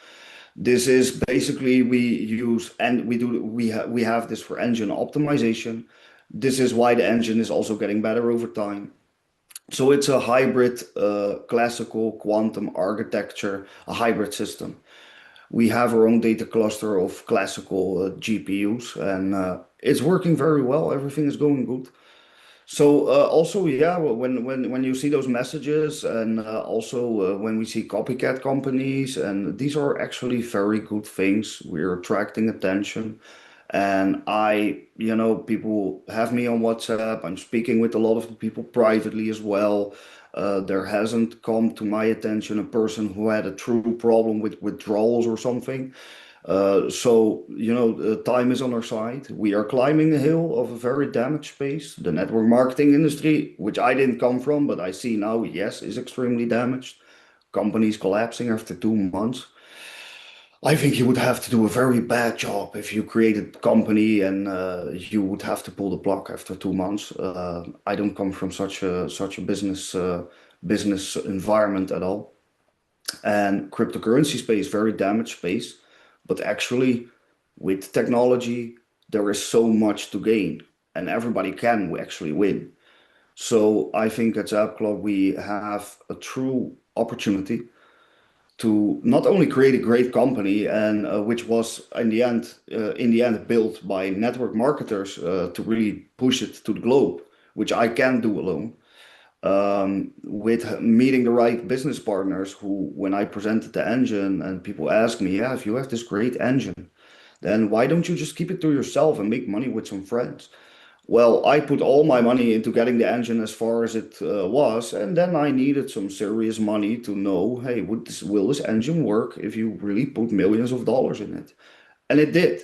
This is basically we use and we have this for engine optimization. This is why the engine is also getting better over time. So it's a hybrid, classical quantum architecture, a hybrid system. We have our own data cluster of classical GPUs, and it's working very well. Everything is going good. So also, yeah, when you see those messages, and also when we see copycat companies, and these are actually very good things. We're attracting attention, and people have me on WhatsApp. I'm speaking with a lot of people privately as well. There hasn't come to my attention a person who had a true problem with withdrawals or something. The time is on our side. We are climbing a hill of a very damaged space. The network marketing industry, which I didn't come from, but I see now, yes, is extremely damaged. Companies collapsing after 2 months. I think you would have to do a very bad job if you created a company and you would have to pull the plug after 2 months. I don't come from such a business environment at all. And cryptocurrency space, very damaged space. But actually, with technology, there is so much to gain, and everybody can actually win. So I think at XAB Club we have a true opportunity to not only create a great company, and which was in the end built by network marketers to really push it to the globe, which I can't do alone. With meeting the right business partners who, when I presented the engine and people ask me, yeah, if you have this great engine, then why don't you just keep it to yourself and make money with some friends? Well, I put all my money into getting the engine as far as it was, and then I needed some serious money to know, hey, will this engine work if you really put millions of dollars in it? And it did.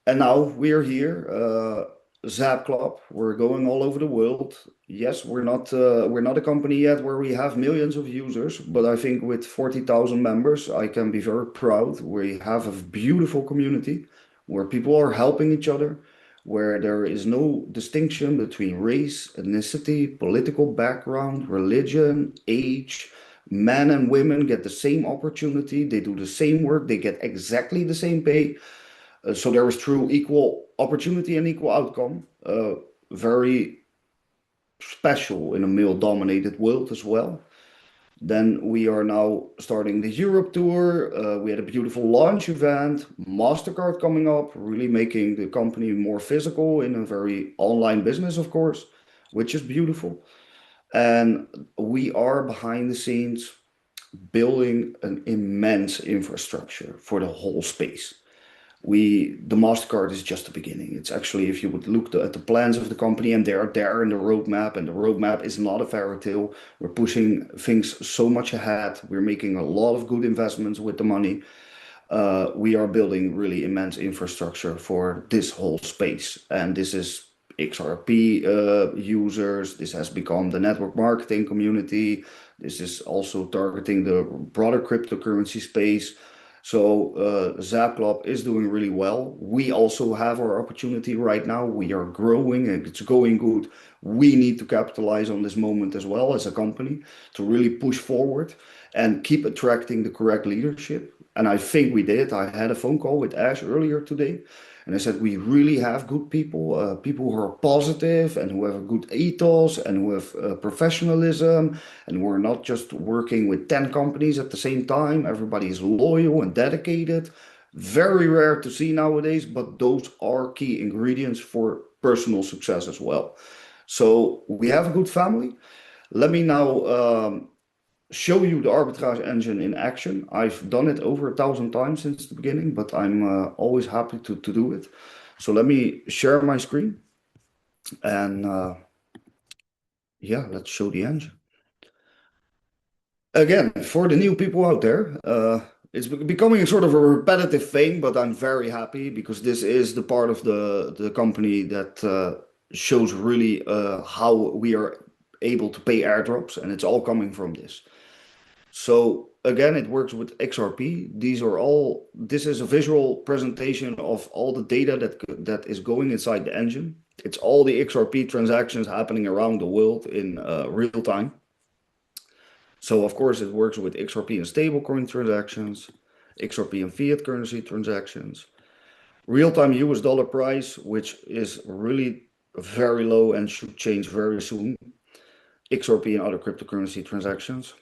And now we're here, Zap Club. We're going all over the world. Yes, we're not a company yet where we have millions of users, but I think with 40,000 members, I can be very proud. We have a beautiful community where people are helping each other, where there is no distinction between race, ethnicity, political background, religion, age. Men and women get the same opportunity. They do the same work. They get exactly the same pay. So there is true equal opportunity and equal outcome. Very special in a male-dominated world as well. Then we are now starting the Europe tour. We had a beautiful launch event, MasterCard coming up, really making the company more physical in a very online business, of course, which is beautiful. And we are behind the scenes building an immense infrastructure for the whole space. The Mastercard is just the beginning. It's actually, if you would look at the plans of the company, and they are there in the roadmap, and the roadmap is not a fairy tale. We're pushing things so much ahead. We're making a lot of good investments with the money. We are building really immense infrastructure for this whole space, and this is XRP users. This has become the network marketing community. This is also targeting the broader cryptocurrency space. So XAB Club is doing really well. We also have our opportunity right now. We are growing and it's going good. We need to capitalize on this moment as well as a company to really push forward and keep attracting the correct leadership. And I think we did. I had a phone call with Ash earlier today, and I said we really have good people, people who are positive and who have a good ethos and who have professionalism. And we're not just working with 10 companies at the same time. Everybody is loyal and dedicated. Very rare to see nowadays, but those are key ingredients for personal success as well. So we have a good family. Let me now show you the arbitrage engine in action. I've done it over 1,000 times since the beginning, but I'm always happy to do it. So let me share my screen and yeah, let's show the engine. Again, for the new people out there, it's becoming sort of a repetitive thing, but I'm very happy because this is the part of the company that shows really how we are able to pay airdrops, and it's all coming from this. So again, it works with XRP. This is a visual presentation of all the data that is going inside the engine. It's all the XRP transactions happening around the world in real time. So of course it works with XRP and stablecoin transactions, XRP and fiat currency transactions, real-time US dollar price, which is really very low and should change very soon, XRP and other cryptocurrency transactions.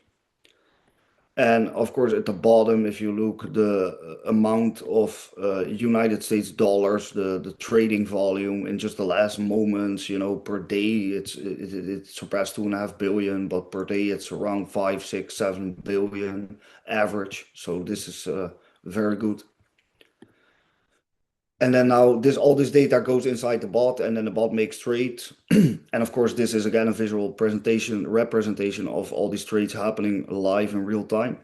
And of course, at the bottom, if you look, the amount of United States dollars, the trading volume in just the last moments, per day, it surpassed 2.5 billion, but per day it's around 5, 6, 7 billion average. So this is very good. And then now all this data goes inside the bot, and then the bot makes trades. And of course, this is again a visual representation of all these trades happening live in real time.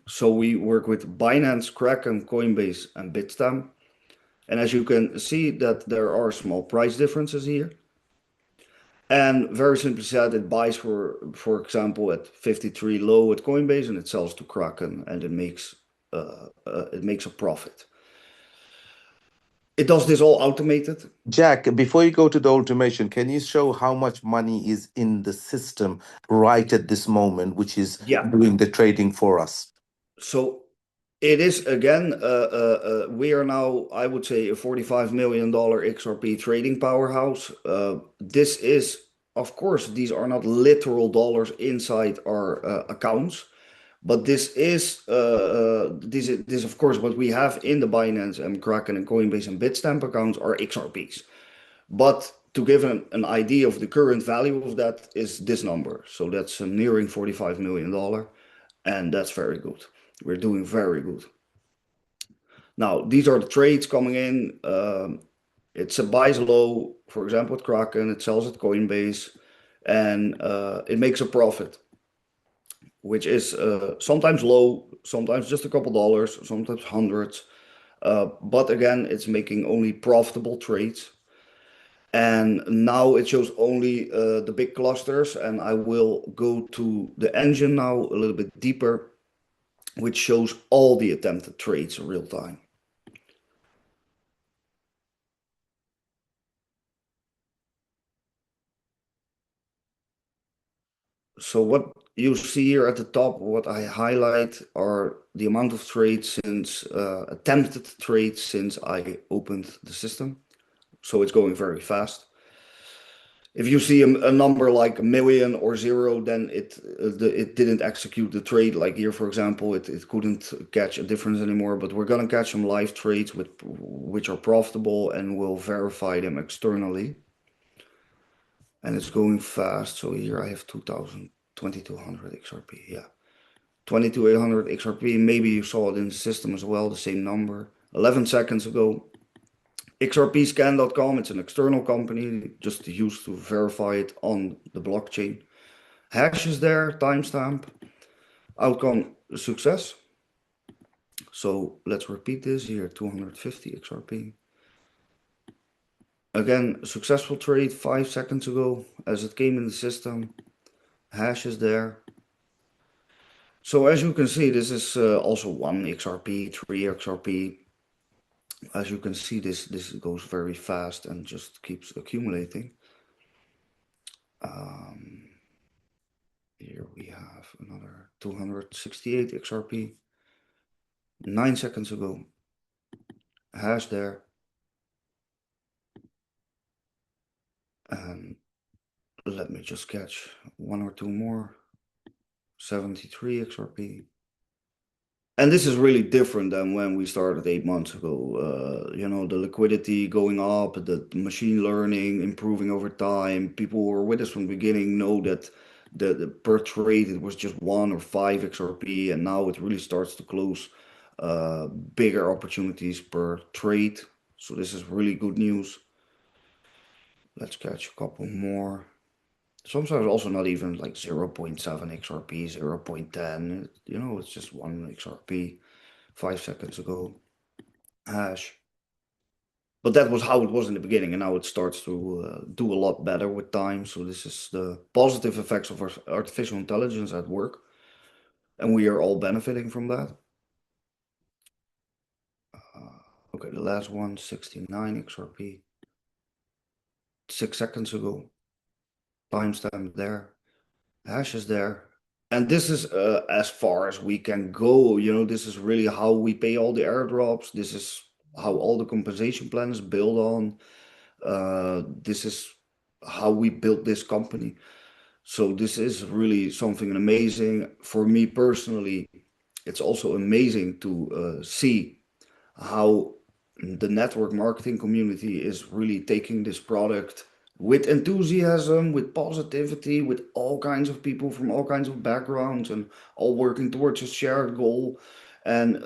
So we work with Binance, Kraken, Coinbase, and Bitstamp. And as you can see that there are small price differences here. And very simply said, it buys for example, at 53 low at Coinbase, and it sells to Kraken, and it makes a profit. It does this all automated. Jack, before you go to the automation, can you show how much money is in the system right at this moment, which is doing the trading for us? So it is again, we are now, I would say, a $45 million XRP trading powerhouse. This is, of course, these are not literal dollars inside our accounts, but this is of course what we have in the Binance and Kraken and Coinbase and Bitstamp accounts are XRPs. But to give an idea of the current value of that is this number. So that's nearing $45 million, and that's very good. We're doing very good. Now, these are the trades coming in. It buys low, for example, at Kraken, it sells at Coinbase, and it makes a profit, which is sometimes low, sometimes just a couple dollars, sometimes hundreds. But again, it's making only profitable trades. And now it shows only the big clusters, and I will go to the engine now a little bit deeper, which shows all the attempted trades in real time. So what you see here at the top, what I highlight are the amount of trades since, attempted trades since I opened the system. So it's going very fast. If you see a number like a million or zero, then it didn't execute the trade. Like here, for example, it couldn't catch a difference anymore. But we're gonna catch some live trades which are profitable, and we'll verify them externally. And it's going fast. So here I have 2200 XRP. Yeah, 22,800 XRP. Maybe you saw it in the system as well, the same number. 11 seconds ago. XRPscan.com, it's an external company just used to verify it on the blockchain. Hash is there, timestamp, outcome success. So let's repeat this here, 250 XRP. Again, successful trade 5 seconds ago as it came in the system. Hash is there. So as you can see, this is also 1 XRP, 3 XRP. As you can see, this goes very fast and just keeps accumulating. Here we have another 268 XRP. 9 seconds ago. Hash there. And let me just catch 1 or 2 more. 73 XRP. And this is really different than when we started 8 months ago. You know, the liquidity going up, the machine learning improving over time. People who were with us from the beginning know that the per trade it was just 1 or 5 XRP, and now it really starts to close bigger opportunities per trade. So this is really good news. Let's catch a couple more. Sometimes also not even like 0.7 XRP, 0.10. You know, it's just 1 XRP 5 seconds ago. Hash. But that was how it was in the beginning, and now it starts to do a lot better with time. So this is the positive effects of artificial intelligence at work, and we are all benefiting from that. Okay, the last one, 69 XRP. 6 seconds ago. Timestamp there. Hash is there. And this is as far as we can go. You know, this is really how we pay all the airdrops. This is how all the compensation plans build on. This is how we built this company. So this is really something amazing. For me personally, it's also amazing to see how the network marketing community is really taking this product with enthusiasm, with positivity, with all kinds of people from all kinds of backgrounds and all working towards a shared goal. And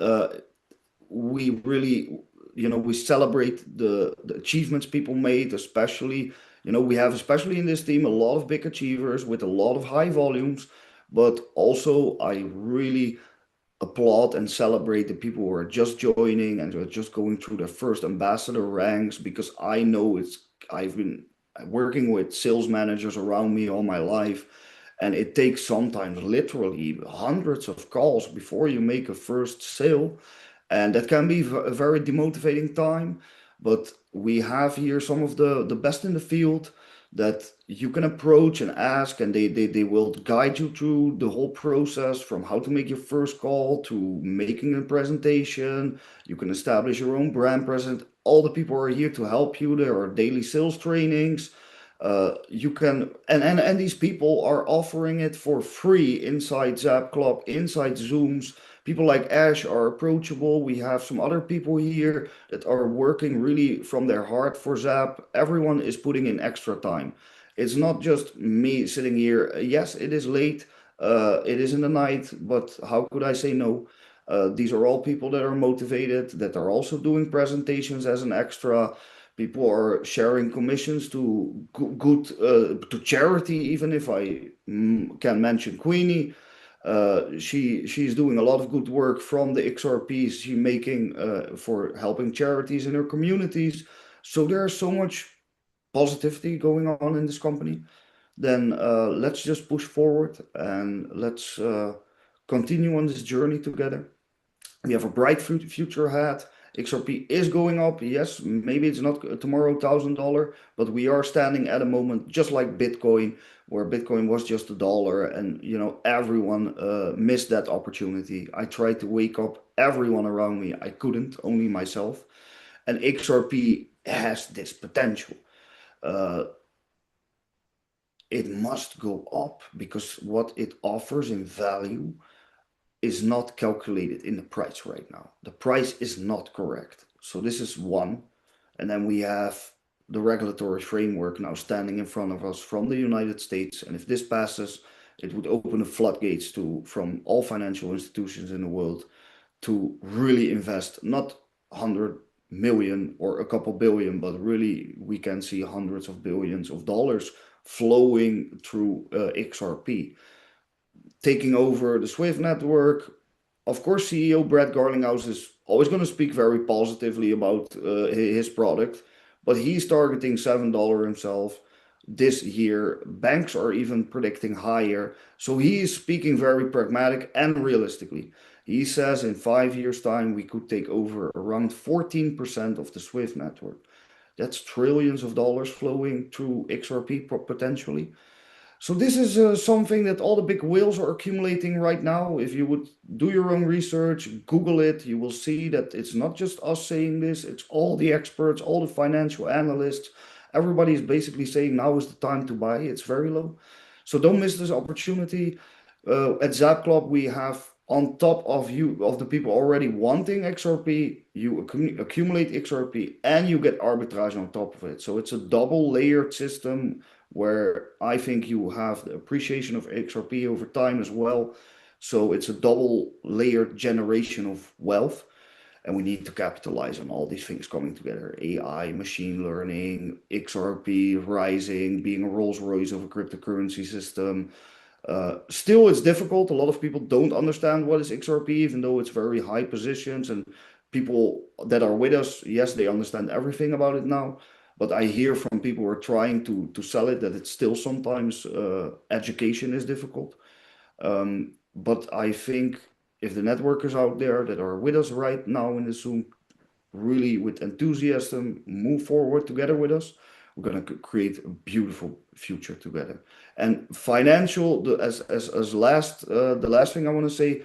we really, you know, we celebrate the achievements people made, especially, you know, we have, especially in this team, a lot of big achievers with a lot of high volumes. But also, I really applaud and celebrate the people who are just joining and who are just going through their first ambassador ranks, because I know I've been working with sales managers around me all my life, and it takes sometimes literally hundreds of calls before you make a first sale, and that can be a very demotivating time. But we have here some of the best in the field that you can approach and ask, and they will guide you through the whole process, from how to make your first call to making a presentation. You can establish your own brand presence. All the people are here to help you. There are daily sales trainings. You can, and these people are offering it for free inside XAB Club, inside Zooms. People like Ash are approachable. We have some other people here that are working really from their heart for XAB. Everyone is putting in extra time. It's not just me sitting here. Yes, it is late. It is in the night, but how could I say no? These are all people that are motivated, that are also doing presentations as an extra. People are sharing commissions to good to charity. Even if I can mention Queenie, she's doing a lot of good work from the XRPs she's making for helping charities in her communities. So there's so much positivity going on in this company. Then let's just push forward and let's continue on this journey together. We have a bright future ahead. XRP is going up. Yes, maybe it's not tomorrow $1,000, but we are standing at a moment just like Bitcoin, where Bitcoin was just $1, and everyone missed that opportunity. I tried to wake up everyone around me. I couldn't, only myself. And XRP has this potential. Uh, it must go up because what it offers in value is not calculated in the price right now. The price is not correct. So this is one. And then we have the regulatory framework now standing in front of us from the United States. And if this passes, it would open the floodgates from all financial institutions in the world to really invest, not 100 million or a couple billion, but really we can see hundreds of billions of dollars flowing through XRP, taking over the Swift network. Of course, CEO Brad Garlinghouse is always going to speak very positively about his product, but he's targeting $7 himself this year. Banks are even predicting higher. So he is speaking very pragmatic and realistically. He says in 5 years' time, we could take over around 14% of the Swift network. That's trillions of dollars flowing through XRP potentially. So this is something that all the big whales are accumulating right now. If you would do your own research, Google it, you will see that it's not just us saying this, it's all the experts, all the financial analysts. Everybody is basically saying now is the time to buy. It's very low. So don't miss this opportunity. At Zap Club, we have on top of the people already wanting XRP, you accumulate XRP and you get arbitrage on top of it. So it's a double layered system where I think you have the appreciation of XRP over time as well. So it's a double layered generation of wealth. And we need to capitalize on all these things coming together: AI, machine learning, XRP rising, being a Rolls Royce of a cryptocurrency system. Still, it's difficult. A lot of people don't understand what is XRP, even though it's very high positions. And people that are with us, yes, they understand everything about it now. But I hear from people who are trying to sell it that it's still sometimes education is difficult. But I think if the networkers out there that are with us right now in the Zoom really with enthusiasm move forward together with us, we're going to create a beautiful future together. And financial, the last thing I want to say,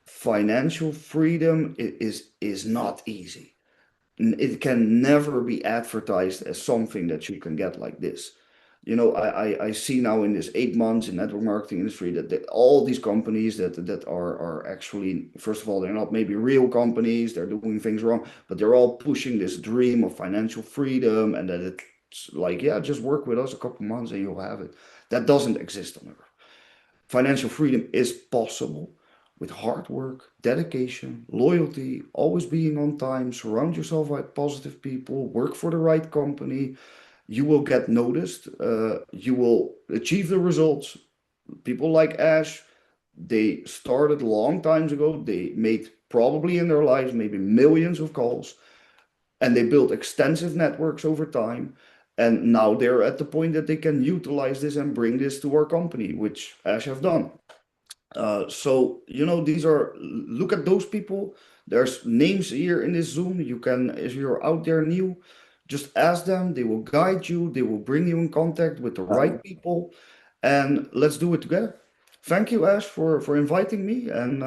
financial freedom is not easy. It can never be advertised as something that you can get like this. I see now in this 8 months in network marketing industry that all these companies that are actually, first of all, they're not maybe real companies, they're doing things wrong, but they're all pushing this dream of financial freedom and that it's like, yeah, just work with us a couple months and you'll have it. That doesn't exist on Earth. Financial freedom is possible with hard work, dedication, loyalty, always being on time, surround yourself by positive people, work for the right company. You will get noticed. You will achieve the results. People like Ash, they started long times ago. They made probably in their lives maybe millions of calls, and they built extensive networks over time. And now they're at the point that they can utilize this and bring this to our company, which Ash have done. So look at those people. There's names here in this Zoom. You can, if you're out there new, just ask them. They will guide you. They will bring you in contact with the right people, and let's do it together. Thank you, Ash, for inviting me. And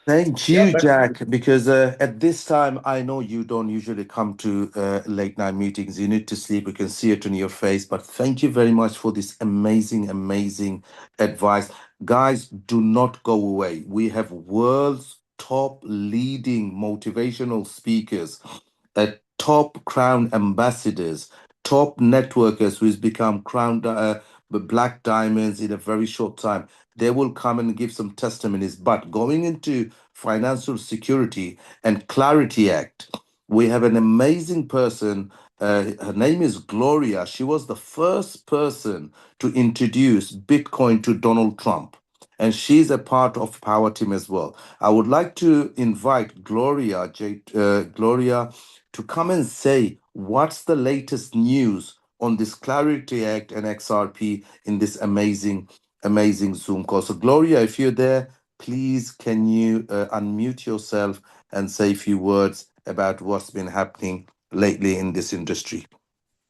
Thank yeah, you, back to you. Jack, because at this time, I know you don't usually come to late night meetings. You need to sleep. We can see it on your face. But thank you very much for this amazing, amazing advice. Guys, do not go away. We have world's top leading motivational speakers, top crown ambassadors, top networkers who's become crown black diamonds in a very short time. They will come and give some testimonies. But going into Financial Security and Clarity Act, we have an amazing person. Her name is Gloria. She was the first person to introduce Bitcoin to Donald Trump. And she's a part of Power Team as well. I would like to invite Gloria, to come and say what's the latest news on this Clarity Act and XRP in this amazing Zoom call. So, Gloria, if you're there, please can you unmute yourself and say a few words about what's been happening lately in this industry.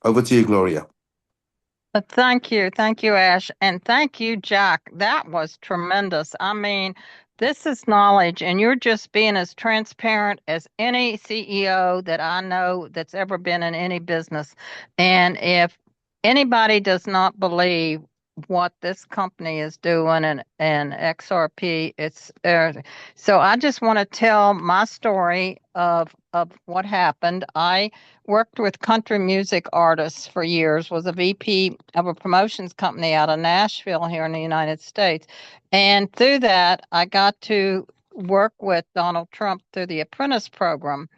Over to you, Gloria. Thank you, Ash, and thank you, Jack. That was tremendous. I mean, this is knowledge, and you're just being as transparent as any CEO that I know that's ever been in any business. And if anybody does not believe what this company is doing and XRP, it's so I just want to tell my story of what happened. I worked with country music artists for years, was a VP of a promotions company out of Nashville here in the United States. And through that, I got to work with Donald Trump through the apprentice program.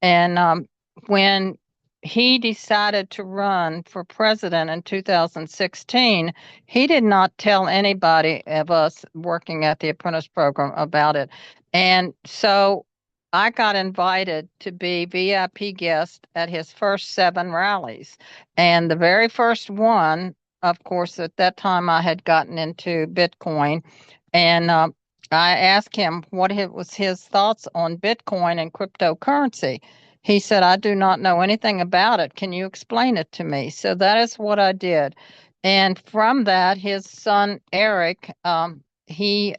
And when he decided to run for president in 2016, he did not tell anybody of us working at the apprentice program about it. And so I got invited to be VIP guest at his first 7 rallies. And the very first one, of course, at that time I had gotten into Bitcoin. And I asked him what was his thoughts on Bitcoin and cryptocurrency. He said, I do not know anything about it. Can you explain it to me? So that is what I did. And from that, his son, Eric, he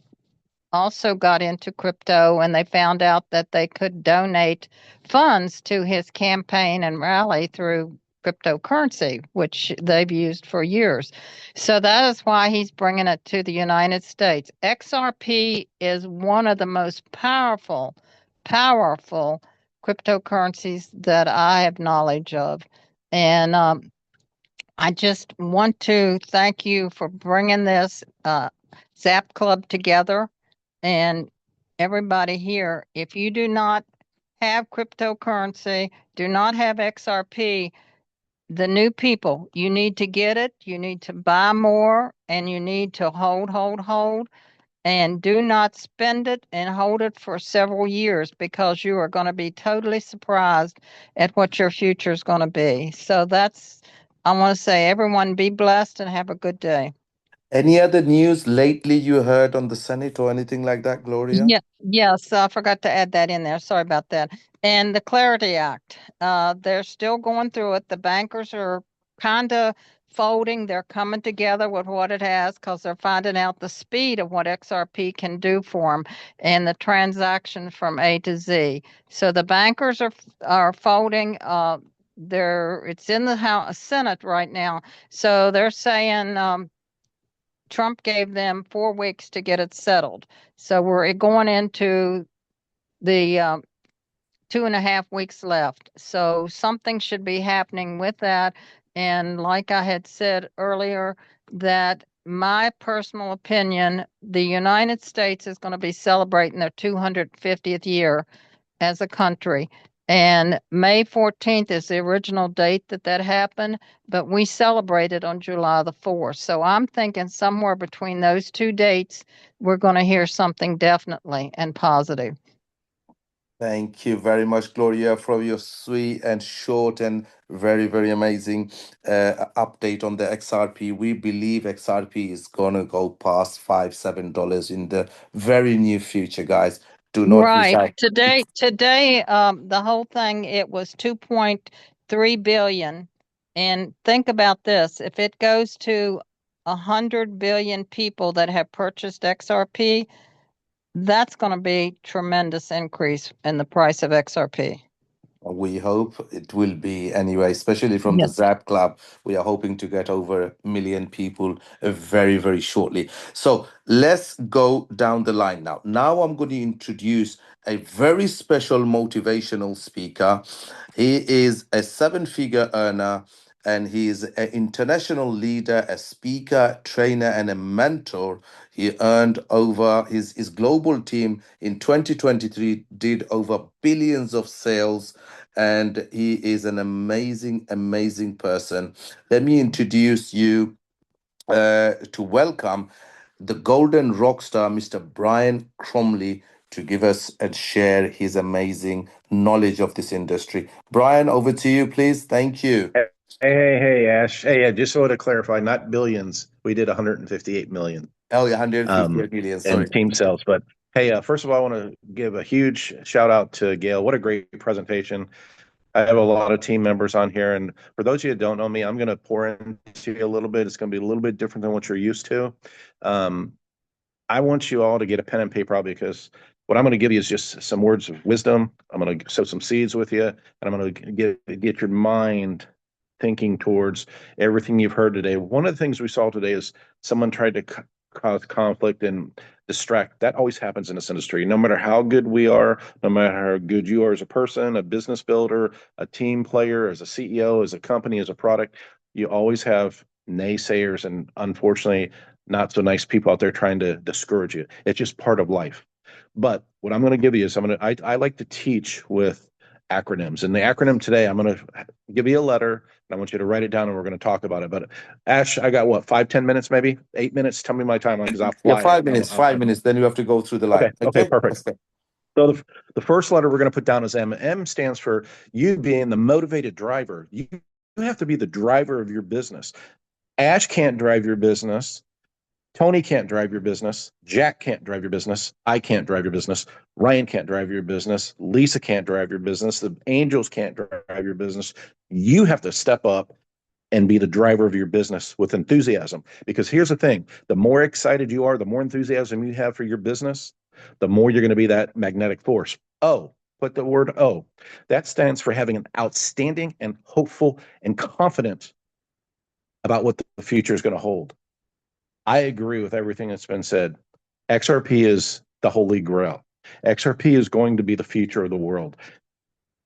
also got into crypto, and they found out that they could donate funds to his campaign and rally through cryptocurrency, which they've used for years. So that is why he's bringing it to the United States. XRP is one of the most powerful cryptocurrencies that I have knowledge of. And I just want to thank you for bringing this XAB Club together. And everybody here, if you do not have cryptocurrency, do not have XRP, the new people, you need to get it. You need to buy more, and you need to hold, and do not spend it and hold it for several years, because you are going to be totally surprised at what your future is going to be. So I want to say, everyone be blessed and have a good day. Any other news lately you heard on the Senate or anything like that, Gloria? Yes, I forgot to add that in there. Sorry about that. And the Clarity Act, they're still going through it. The bankers are kind of folding. They're coming together with what it has, because they're finding out the speed of what XRP can do for them and the transaction from A to Z. So the bankers are folding. It's in the Senate right now. So they're saying Trump gave them 4 weeks to get it settled. So we're going into the 2.5 weeks left. So something should be happening with that. And like I had said earlier, that my personal opinion, the United States is going to be celebrating their 250th year as a country. And May 14th is the original date that happened, but we celebrated on July the 4th. So I'm thinking somewhere between those 2 dates, we're going to hear something definitely and positive. Thank you very much, Gloria, for your sweet and short and very, very amazing update on the XRP. We believe XRP is gonna go past $5, $7 in the very near future, guys. Do not miss Right. out. Today, the whole thing, it was 2.3 billion. And think about this: if it goes to 100 billion people that have purchased XRP, that's going to be tremendous increase in the price of XRP. We hope it will be anyway, especially from the Yes. Zap Club. We are hoping to get over 1 million people very, very shortly. So let's go down the line now. Now I'm going to introduce a very special motivational speaker. He is a 7-figure earner, and he is an international leader, a speaker, trainer, and a mentor. He earned over his global team in 2023 did over billions of sales, and he is an amazing person. Let me introduce you to welcome the golden rock star, Mr. Brian Cromley, to give us and share his amazing knowledge of this industry. Brian, over to you, please. Thank you. Hey, Ash. Hey, just so to clarify, not billions. We did 158 million. Oh, yeah, 158 million. Sorry. And team sales, but Hey, first of all, I want to give a huge shout out to Gail. What a great presentation. I have a lot of team members on here, and for those of you that don't know me, I'm going to pour into you a little bit. It's going to be a little bit different than what you're used to. Um, I want you all to get a pen and paper out because what I'm going to give you is just some words of wisdom. I'm going to sow some seeds with you, and I'm going to get your mind thinking towards everything you've heard today. One of the things we saw today is someone tried to cause conflict and distract. That always happens in this industry. No matter how good we are, no matter how good you are as a person, a business builder, a team player, as a CEO, as a company, as a product, you always have naysayers and unfortunately not so nice people out there trying to discourage you. It's just part of life. But what I'm going to give you is I like to teach with acronyms. And the acronym today, I'm going to give you a letter and I want you to write it down and we're going to talk about it. But Ash, I got what, 5-10 minutes, maybe 8 minutes? Tell me my timeline because I'll Yeah, fly. 5 minutes, 5 minutes. Then you have to go through the line. Okay, perfect. So the first letter we're going to put down is M. M stands for you being the motivated driver. You have to be the driver of your business. Ash can't drive your business. Tony can't drive your business. Jack can't drive your business. I can't drive your business. Ryan can't drive your business. Lisa can't drive your business. The Angels can't drive your business. You have to step up and be the driver of your business with enthusiasm. Because here's the thing, the more excited you are, the more enthusiasm you have for your business, the more you're going to be that magnetic force. O, put the word O. That stands for having an outstanding and hopeful and confident about what the future is going to hold. I agree with everything that's been said. XRP is the holy grail. XRP is going to be the future of the world.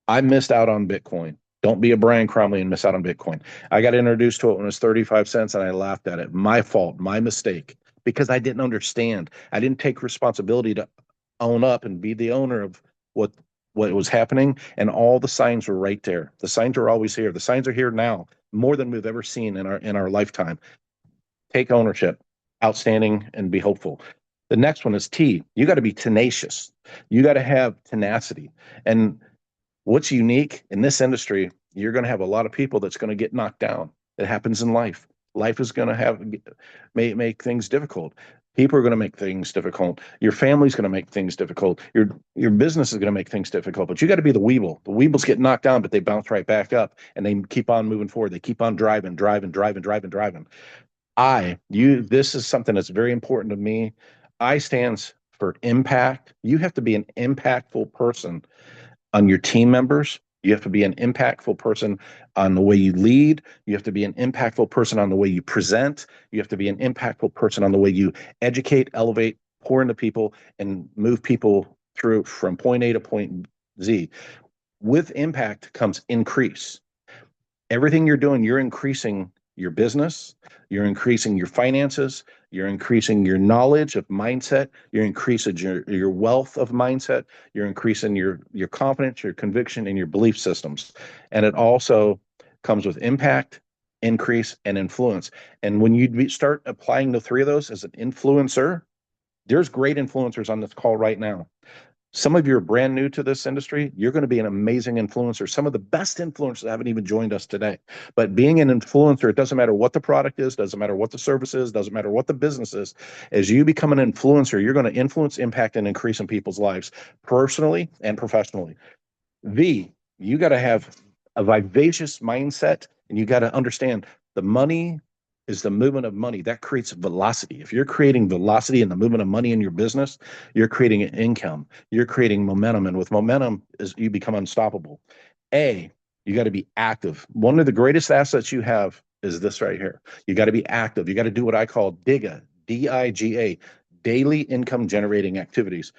I missed out on Bitcoin. Don't be a Brian Cromley and miss out on Bitcoin. I got introduced to it when it was 35 cents and I laughed at it. My fault, my mistake, because I didn't understand. I didn't take responsibility to own up and be the owner of what was happening. And all the signs were right there. The signs are always here. The signs are here now, more than we've ever seen in our lifetime. Take ownership, outstanding, and be hopeful. The next one is T. You got to be tenacious. You got to have tenacity. And what's unique in this industry, you're going to have a lot of people that's going to get knocked down. It happens in life. Life is going to make things difficult. People are going to make things difficult. Your family's going to make things difficult. Your business is going to make things difficult. But you got to be the weeble. The weebles get knocked down, but they bounce right back up, and they keep on moving forward. They keep on driving. This is something that's very important to me. I stands for impact. You have to be an impactful person on your team members. You have to be an impactful person on the way you lead. You have to be an impactful person on the way you present. You have to be an impactful person on the way you educate, elevate, pour into people, and move people through from point A to point Z. With impact comes increase. Everything you're doing, you're increasing your business, you're increasing your finances, you're increasing your knowledge of mindset, you're increasing your wealth of mindset, you're increasing your confidence, your conviction, and your belief systems. And it also comes with impact, increase, and influence. And when you start applying the three of those as an influencer, there's great influencers on this call right now. Some of you are brand new to this industry. You're going to be an amazing influencer. Some of the best influencers haven't even joined us today. But being an influencer, it doesn't matter what the product is, doesn't matter what the service is, doesn't matter what the business is. As you become an influencer, you're going to influence, impact, and increase in people's lives, personally and professionally. V, you got to have a vivacious mindset, and you got to understand the money is the movement of money. That creates velocity. If you're creating velocity in the movement of money in your business, you're creating an income, you're creating momentum. And with momentum, you become unstoppable. A, you got to be active. One of the greatest assets you have is this right here. You got to be active. You got to do what I call DIGA, DIGA, daily income generating activities.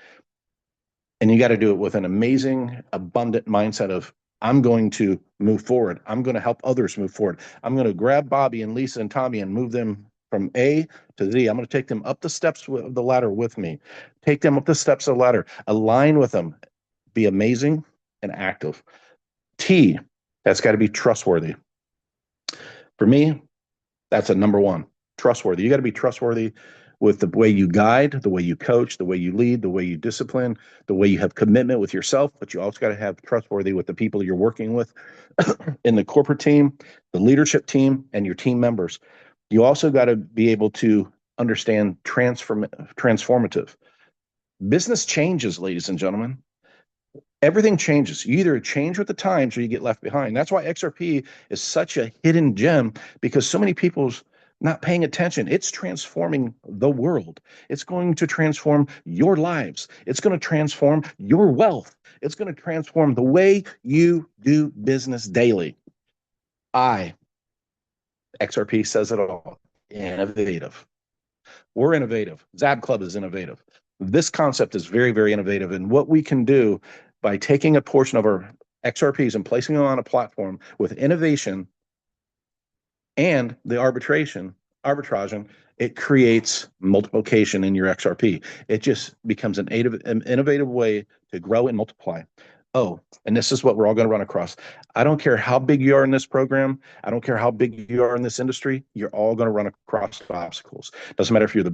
And you got to do it with an amazing, abundant mindset of, I'm going to move forward. I'm going to help others move forward. I'm going to grab Bobby and Lisa and Tommy and move them from A to Z. I'm going to take them up the steps of the ladder with me. Take them up the steps of the ladder. Align with them. Be amazing and active. T, that's got to be trustworthy. For me, that's a number one. Trustworthy. You got to be trustworthy with the way you guide, the way you coach, the way you lead, the way you discipline, the way you have commitment with yourself, but you also got to have trustworthy with the people you're working with in the corporate team, the leadership team, and your team members. You also got to be able to understand transformative. Business changes, ladies and gentlemen. Everything changes. You either change with the times or you get left behind. That's why XRP is such a hidden gem, because so many people's not paying attention. It's transforming the world. It's going to transform your lives. It's going to transform your wealth. It's going to transform the way you do business daily. XRP says it all. Innovative. We're innovative. XAB Club is innovative. This concept is very, very innovative. And what we can do by taking a portion of our XRPs and placing them on a platform with innovation and the arbitraging, it creates multiplication in your XRP. It just becomes an innovative way to grow and multiply. Oh, and this is what we're all going to run across. I don't care how big you are in this program. I don't care how big you are in this industry. You're all going to run across obstacles. Doesn't matter if you're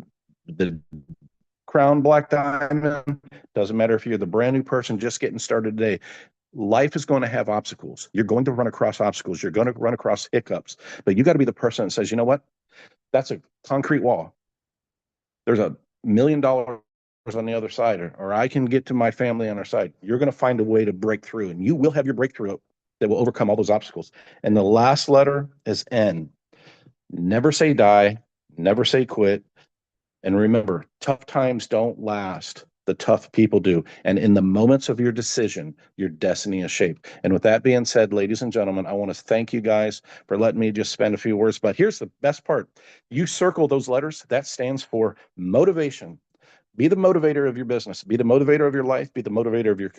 the crown black diamond. Doesn't matter if you're the brand new person just getting started today. Life is going to have obstacles. You're going to run across obstacles. You're going to run across hiccups. But you got to be the person that says, you know what? That's a concrete wall. There's $1 million on the other side, or I can get to my family on our side. You're going to find a way to break through, and you will have your breakthrough that will overcome all those obstacles. And the last letter is N. Never say die. Never say quit. And remember, tough times don't last. The tough people do. And in the moments of your decision, your destiny is shaped. And with that being said, ladies and gentlemen, I want to thank you guys for letting me just spend a few words. But here's the best part. You circle those letters. That stands for motivation. Be the motivator of your business. Be the motivator of your life. Be the motivator of your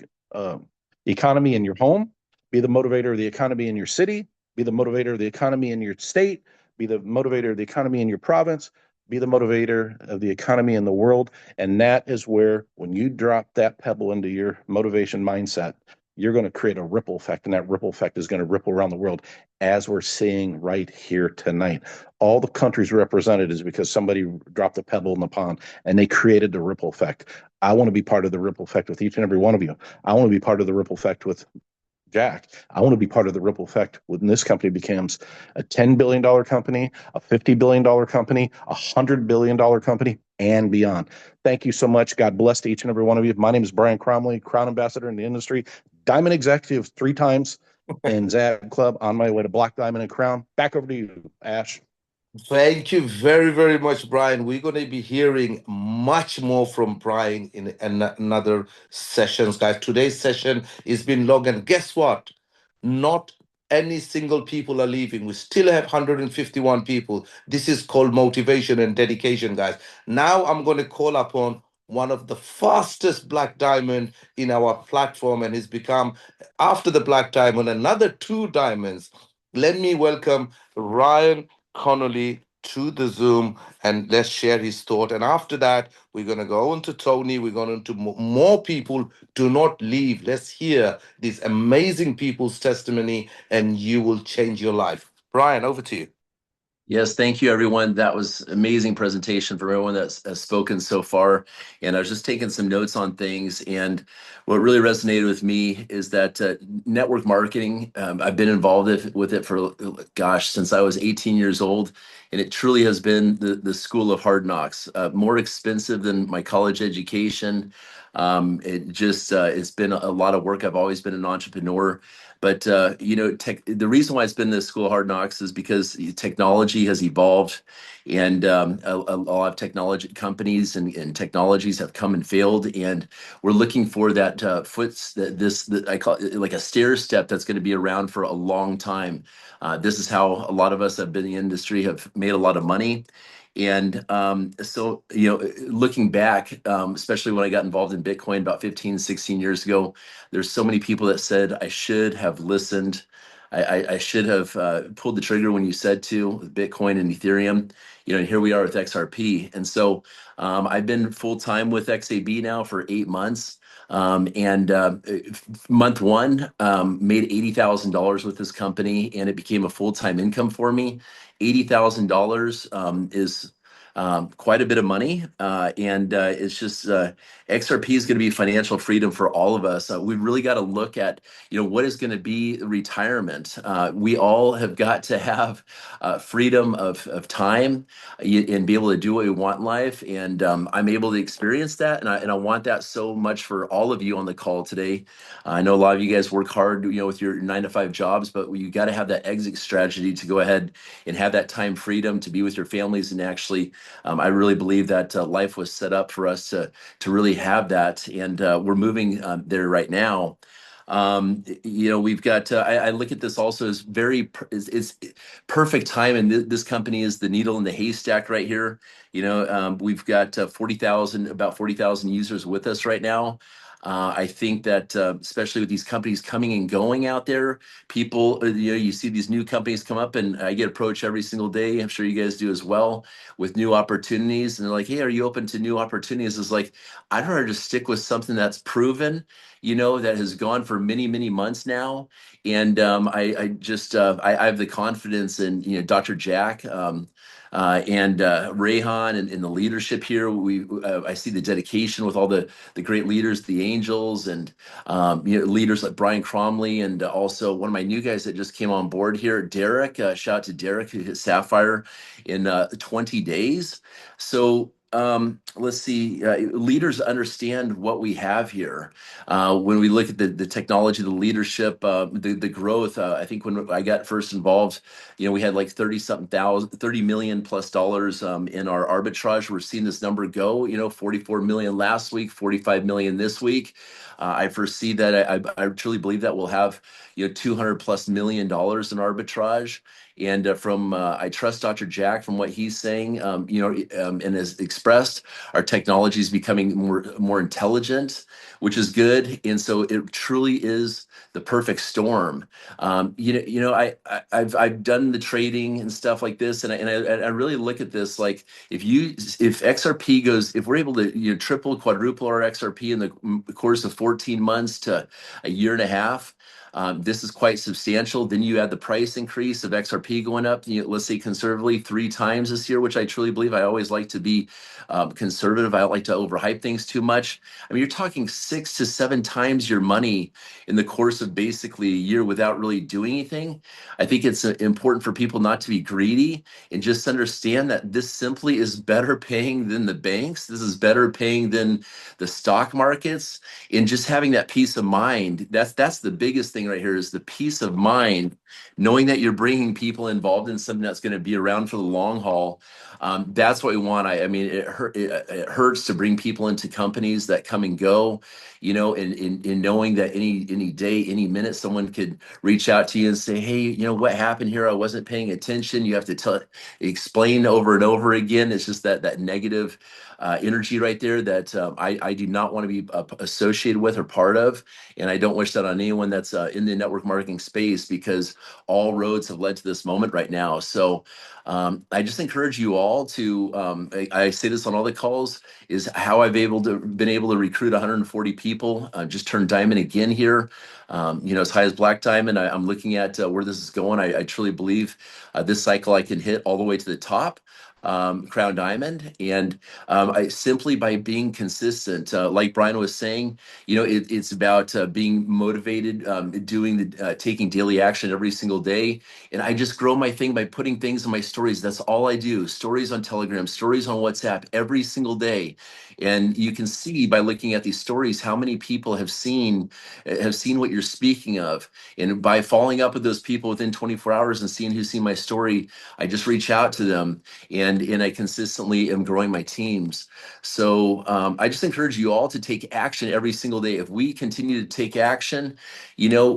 economy in your home. Be the motivator of the economy in your city. Be the motivator of the economy in your state. Be the motivator of the economy in your province. Be the motivator of the economy in the world. And that is where, when you drop that pebble into your motivation mindset, you're going to create a ripple effect. And that ripple effect is going to ripple around the world, as we're seeing right here tonight. All the countries represented is because somebody dropped a pebble in the pond and they created the ripple effect. I want to be part of the ripple effect with each and every one of you. I want to be part of the ripple effect with Jack. I want to be part of the ripple effect when this company becomes a $10 billion company, a $50 billion company, a $100 billion company, and beyond. Thank you so much. God bless to each and every one of you. My name is Brian Cromley, Crown Ambassador in the industry, Diamond Executive 3 times in XAB Club, on my way to Black Diamond and Crown. Back over to you, Ash. Thank you very, very much, Brian. We're going to be hearing much more from Brian in another sessions, guys. Today's session has been long, and guess what? Not any single people are leaving. We still have 151 people. This is called motivation and dedication, guys. Now I'm going to call upon one of the fastest black diamond in our platform, and he's become, after the black diamond, another 2 diamonds. Let me welcome Ryan Connolly to the Zoom, and let's share his thought. And after that, we're going to go on to Tony. We're going to more people. Do not leave. Let's hear these amazing people's testimony, and you will change your life. Brian, over to you. Yes, thank you, everyone. That was amazing presentation for everyone that's has spoken so far. And I was just taking some notes on things. And what really resonated with me is that network marketing, I've been involved with it for, gosh, since I was 18 years old. And it truly has been the school of hard knocks, more expensive than my college education. It's been a lot of work. I've always been an entrepreneur. But the reason why it's been the school of hard knocks is because technology has evolved, and a lot of technology companies and technologies have come and failed, and we're looking for that I call it like a stair step that's going to be around for a long time. This is how a lot of us have been in the industry have made a lot of money. And looking back, especially when I got involved in Bitcoin about 15, 16 years ago, there's so many people that said I should have listened. I should have pulled the trigger when you said to, with Bitcoin and Ethereum. And here we are with XRP. And so I've been full-time with XAB now for 8 months. Month 1, made $80,000 with this company, and it became a full-time income for me. $80,000 is quite a bit of money, and it's just XRP is going to be financial freedom for all of us. We've really got to look at, what is going to be retirement. We all have got to have freedom of time and be able to do what we want in life. And I'm able to experience that, and I want that so much for all of you on the call today. I know a lot of you guys work hard, with your 9 to 5 jobs, but you got to have that exit strategy to go ahead and have that time freedom to be with your families. And actually, I really believe that life was set up for us to really have that, and we're moving there right now. We've got. I look at this also as it's perfect time, and this company is the needle in the haystack right here. We've got about 40,000 users with us right now. I think that especially with these companies coming and going out there, people, you see these new companies come up, and I get approached every single day. I'm sure you guys do as well, with new opportunities. And they're like, "Hey, are you open to new opportunities?" It's like, I'd rather just stick with something that's proven, that has gone for many, many months now. And I have the confidence in, Dr. Jack. And Rayhan and the leadership here. I see the dedication with all the great leaders, the Angels, and leaders like Brian Cromley, and also one of my new guys that just came on board here, Derek. Shout out to Derek, who hit Sapphire in 20 days. So let's see. Leaders understand what we have here. When we look at the technology, the leadership, the growth. I think when I got first involved, we had like 30 million plus dollars in our arbitrage. We're seeing this number go, 44 million last week, 45 million this week. I foresee that I truly believe that we'll have, 200 plus million dollars in arbitrage. And from I trust Dr. Jack from what he's saying, and has expressed, our technology is becoming more intelligent, which is good. And so it truly is the perfect storm. I've done the trading and stuff like this, and I really look at this like, if XRP goes, if we're able to triple, quadruple our XRP in the course of 14 months to a year and a half. This is quite substantial. Then you add the price increase of XRP going up, let's say conservatively 3 times this year, which I truly believe. I always like to be conservative. I don't like to overhype things too much. I mean, you're talking 6 to 7 times your money in the course of basically a year without really doing anything. I think it's important for people not to be greedy and just understand that this simply is better paying than the banks. This is better paying than the stock markets, and just having that peace of mind. That's the biggest thing right here, is the peace of mind, knowing that you're bringing people involved in something that's going to be around for the long haul. That's what we want. I mean, it hurts to bring people into companies that come and go, and knowing that any day, any minute, someone could reach out to you and say, "Hey, what happened here? I wasn't paying attention." You have to explain over and over again. It's just that negative energy right there that I do not want to be associated with or part of. And I don't wish that on anyone that's in the network marketing space, because all roads have led to this moment right now. So I just encourage you all to, I say this on all the calls, is how I've been able to recruit 140 people. Just turned diamond again here, as high as black diamond. I'm looking at where this is going. I truly believe this cycle I can hit all the way to the top. Crown diamond, and I simply by being consistent, like Brian was saying, it's about being motivated, taking daily action every single day. And I just grow my thing by putting things in my stories. That's all I do. Stories on Telegram, stories on WhatsApp every single day. And you can see by looking at these stories how many people have seen what you're speaking of. And by following up with those people within 24 hours and seeing who's seen my story, I just reach out to them, and I consistently am growing my teams. So I just encourage you all to take action every single day. If we continue to take action,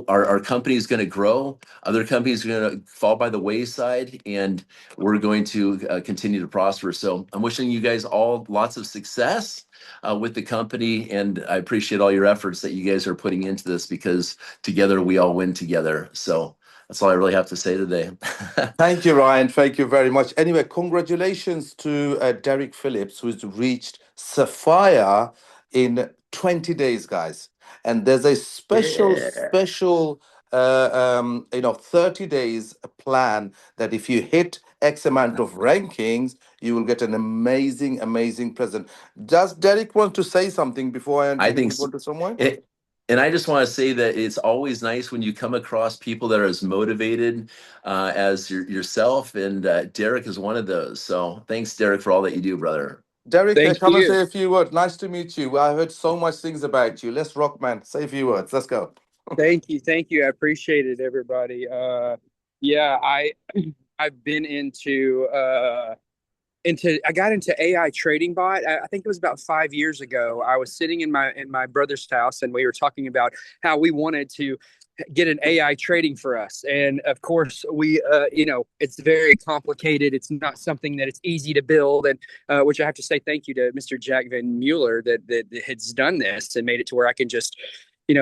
our company is going to grow. Other companies are going to fall by the wayside, and we're going to continue to prosper. So I'm wishing you guys all lots of success with the company, and I appreciate all your efforts that you guys are putting into this, because together we all win together. So that's all I really have to say today. Thank you, Ryan. Thank you very much. Anyway, congratulations to Derek Phillips, who's reached Sapphire in 20 days, guys. And there's a special 30 days plan that if you hit X amount of rankings, you will get an amazing present. Does Derek want to say something before I I think move on to someone? it, and I just want to say that it's always nice when you come across people that are as motivated as yourself, and Derek is one of those. So thanks, Derek, for all that you do, brother. Derek, Thank come and you. say a few words. Nice to meet you. I heard so much things about you. Let's rock, man. Say a few words. Let's go. Thank you. Thank you. I appreciate it, everybody. Yeah, I've been I got into AI trading bot. I think it was about 5 years ago. I was sitting in my brother's house, and we were talking about how we wanted to get an AI trading for us. And of course, it's very complicated. It's not something that it's easy to build. And which I have to say thank you to Mr. Jack Van Mueller that has done this and made it to where I can just,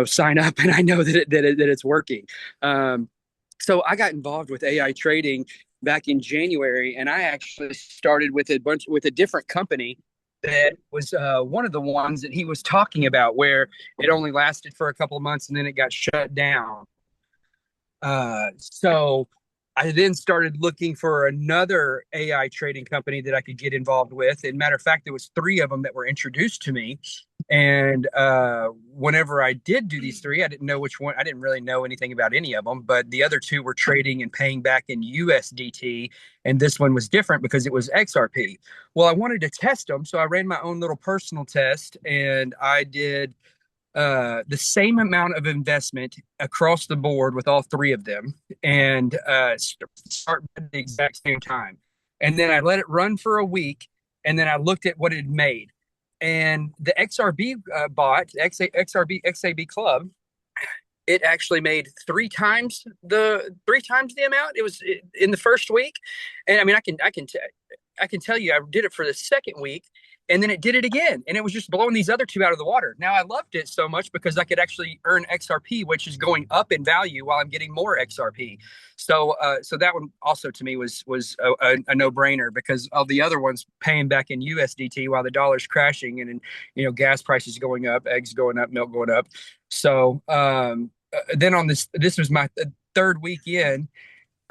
sign up and I know that it's working. So I got involved with AI trading back in January, and I actually started with a different company that was one of the ones that he was talking about, where it only lasted for a couple of months and then it got shut down. So I then started looking for another AI trading company that I could get involved with. And matter of fact, there was 3 of them that were introduced to me. And whenever I did do these 3, I didn't know which one. I didn't really know anything about any of them, but the other 2 were trading and paying back in USDT. And this one was different because it was XRP. Well, I wanted to test them. So I ran my own little personal test, and I did the same amount of investment across the board with all 3 of them, and start at the exact same time. And then I let it run for a week, and then I looked at what it made. And the XRB XAB Club, it actually made 3 times the amount. It was in the first week, and I mean, I can tell you, I did it for the second week, and then it did it again, and it was just blowing these other 2 out of the water. Now I loved it so much because I could actually earn XRP, which is going up in value while I'm getting more XRP. So that one also to me was a no-brainer, because all the other ones paying back in USDT while the dollar's crashing, and gas prices going up, eggs going up, milk going up. So then on this was my 3rd weekend.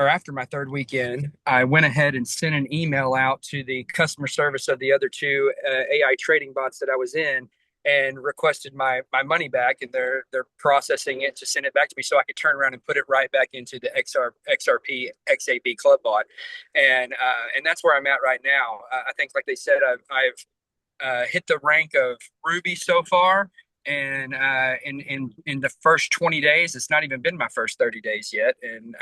Or after my 3rd weekend, I went ahead and sent an email out to the customer service of the other 2 AI trading bots that I was in, and requested my money back, and they're processing it to send it back to me so I could turn around and put it right back into the XRP XAB Club bot, and that's where I'm at right now. I think, like they said, I've hit the rank of Ruby so far. And in the first 20 days, it's not even been my first 30 days yet, and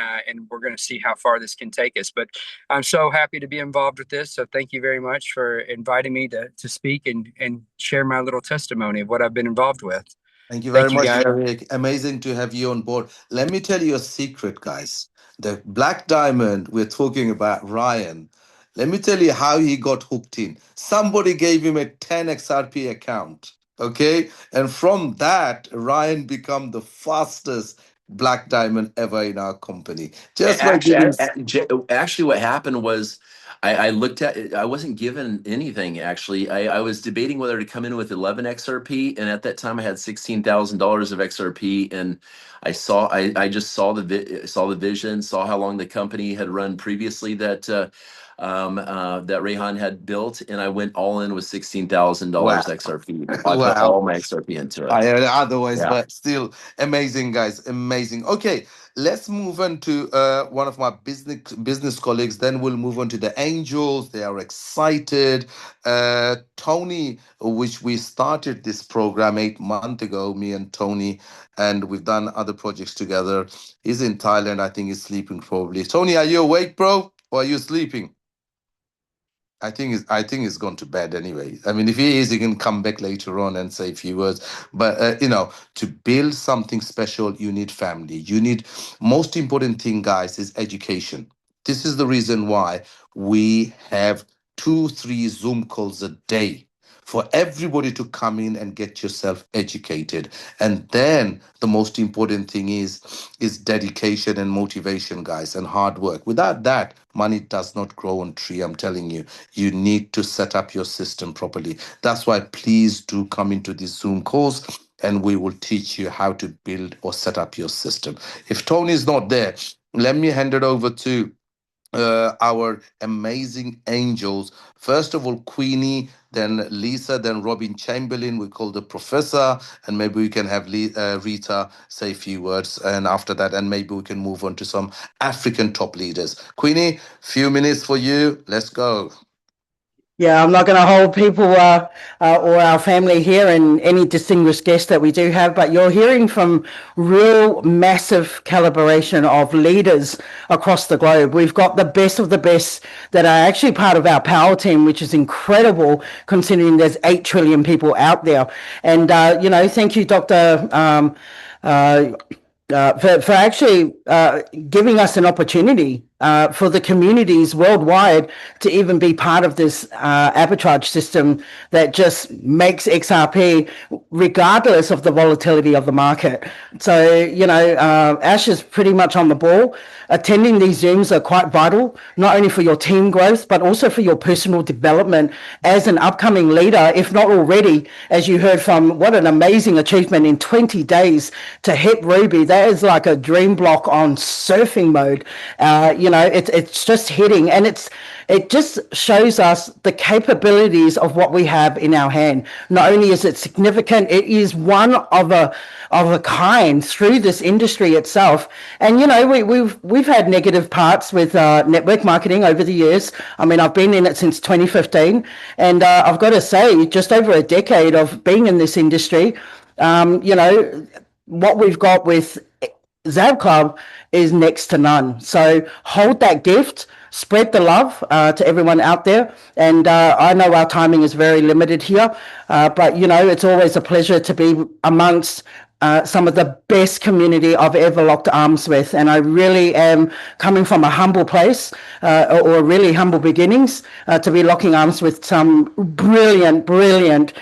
we're going to see how far this can take us. But I'm so happy to be involved with this. So thank you very much for inviting me to speak and share my little testimony of what I've been involved with. Thank you very much, guys. Derek. Amazing to have you on board. Let me tell you a secret, guys. The Black Diamond we're talking about, Ryan. Let me tell you how he got hooked in. Somebody gave him a 10 XRP account. Okay. And from that, Ryan became the fastest Black Diamond ever in our company. Just by giving. Actually, what happened was I looked at it. I wasn't given anything, actually. I was debating whether to come in with 11 XRP, and at that time I had $16,000 of XRP, and I just saw the vision, saw how long the company had run previously that that Rayhan had built, and I went all in with $16,000 XRP. I put Wow. all my XRP into it. Otherwise, Yeah. but still amazing, guys. Amazing. Okay, let's move on to one of my business colleagues. Then we'll move on to the Angels. They are excited. Tony, which we started this program 8 months ago, me and Tony, and we've done other projects together. He's in Thailand. I think he's sleeping probably. Tony, are you awake, bro? Or are you sleeping? I think he's gone to bed anyway. I mean, if he is, he can come back later on and say a few words. But to build something special, you need family. You need, most important thing, guys, is education. This is the reason why we have 2-3 Zoom calls a day for everybody to come in and get yourself educated. And then the most important thing is dedication and motivation, guys, and hard work. Without that, money does not grow on tree. I'm telling you, you need to set up your system properly. That's why please do come into this Zoom course, and we will teach you how to build or set up your system. If Tony's not there, let me hand it over to our amazing angels. First of all, Queenie, then Lisa, then Robin Chamberlain. We call the professor, and maybe we can have Rita say a few words, and after that, and maybe we can move on to some African top leaders. Queenie, few minutes for you. Let's go. Yeah, I'm not going to hold people or our family here and any distinguished guests that we do have, but you're hearing from real massive calibration of leaders across the globe. We've got the best of the best that are actually part of our power team, which is incredible considering there's 8 trillion people out there. And, thank you, Dr. For actually giving us an opportunity for the communities worldwide to even be part of this arbitrage system that just makes XRP regardless of the volatility of the market. So, Ash is pretty much on the ball. Attending these Zooms are quite vital, not only for your team growth, but also for your personal development as an upcoming leader, if not already, as you heard from what an amazing achievement in 20 days to hit Ruby. That is like a dream block on surfing mode. It's just hitting, and it just shows us the capabilities of what we have in our hand. Not only is it significant, it is one of a kind through this industry itself. And we've had negative parts with network marketing over the years. I mean, I've been in it since 2015, and I've got to say, just over a decade of being in this industry, what we've got with XAB Club is next to none. So hold that gift, spread the love to everyone out there. And I know our timing is very limited here, but it's always a pleasure to be amongst some of the best community I've ever locked arms with. And I really am coming from a humble place or really humble beginnings to be locking arms with some brilliant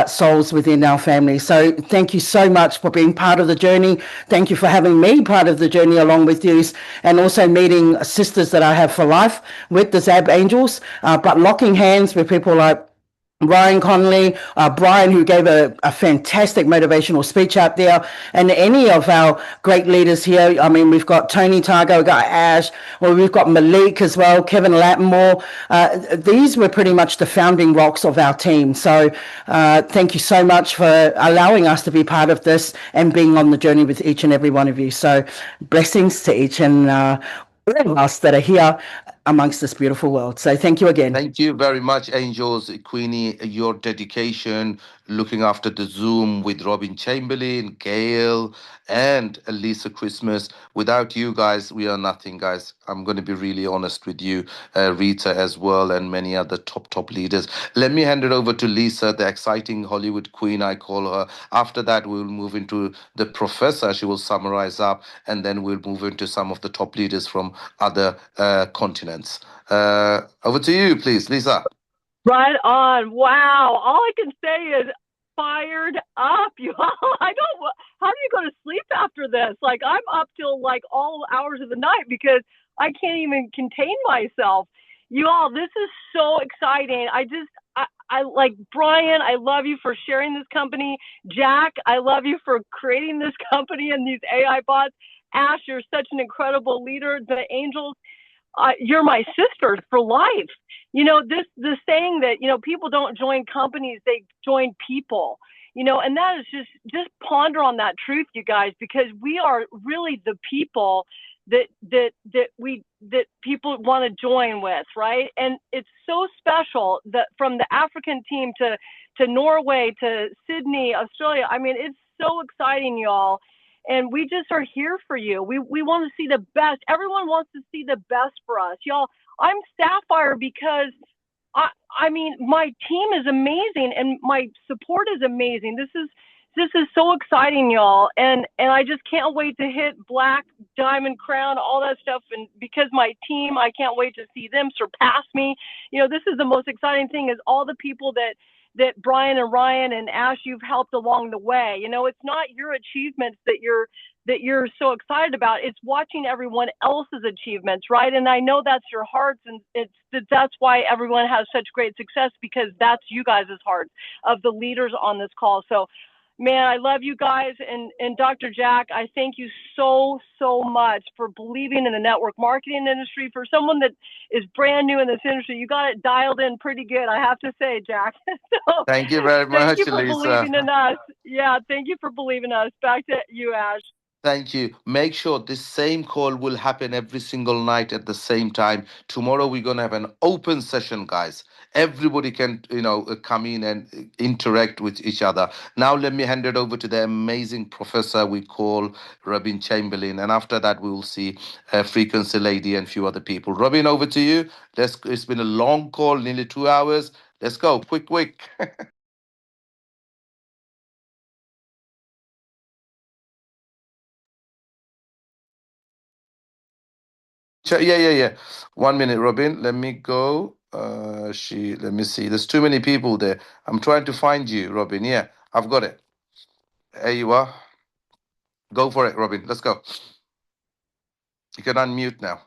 souls within our family. So thank you so much for being part of the journey. Thank you for having me part of the journey along with you, and also meeting sisters that I have for life with the XAB Angels, but locking hands with people like Brian Connolly, Brian, who gave a fantastic motivational speech out there, and any of our great leaders here. I mean, we've got Tony Targo, we've got Ash, well, we've got Malik as well, Kevin Lattimore. These were pretty much the founding rocks of our team. So thank you so much for allowing us to be part of this and being on the journey with each and every one of you. So blessings to each and all of us that are here amongst this beautiful world. So thank you again. Thank you very much, Angels. Queenie, your dedication, looking after the Zoom with Robin Chamberlain, Gail, and Lisa Christmas. Without you guys, we are nothing, guys. I'm going to be really honest with you, Rita as well, and many other top leaders. Let me hand it over to Lisa, the exciting Hollywood queen, I call her. After that, we'll move into the professor. She will summarize up, and then we'll move into some of the top leaders from other continents. Over to you, please, Lisa. Right on. Wow. All I can say is fired up. You all, how do you go to sleep after this? Like, I'm up till like all hours of the night because I can't even contain myself. You all, this is so exciting. I like Brian, I love you for sharing this company. Jack, I love you for creating this company and these AI bots. Ash, you're such an incredible leader. The Angels, you're my sisters for life. The saying that, people don't join companies, they join people, and that is just ponder on that truth, you guys, because we are really the people that people want to join with, right? And it's so special that from the African team to Norway, to Sydney, Australia. I mean, it's so exciting, y'all. And we just are here for you. We want to see the best. Everyone wants to see the best for us. Y'all, I'm Sapphire because I mean, my team is amazing and my support is amazing. This is so exciting, y'all. And I just can't wait to hit Black, Diamond, Crown, all that stuff. And because my team, I can't wait to see them surpass me. This is the most exciting thing, is all the people that Brian and Ryan and Ash, you've helped along the way. It's not your achievements that you're so excited about. It's watching everyone else's achievements, right? And I know that's your hearts, and that's why everyone has such great success, because that's you guys' hearts of the leaders on this call. So, Man, I love you guys. And Dr. Jack, I thank you so, so much for believing in the network marketing industry. For someone that is brand new in this industry, you got it dialed in pretty good, I have to say, Jack. So Thank you very thank much, you for Lisa. believing in us. Yeah, thank you for believing in us. Back to you, Ash. Thank you. Make sure this same call will happen every single night at the same time. Tomorrow we're gonna have an open session, guys. Everybody can, come in and interact with each other. Now let me hand it over to the amazing professor we call Robin Chamberlain, and after that we will see Frequency Lady and a few other people. Robin, over to you. It's been a long call, nearly 2 hours. Let's go, quick, quick. Yeah. 1 minute, Robin. Let me go. Let me see. There's too many people there. I'm trying to find you, Robin. Yeah, I've got it. There you are. Go for it, Robin. Let's go. You can unmute now.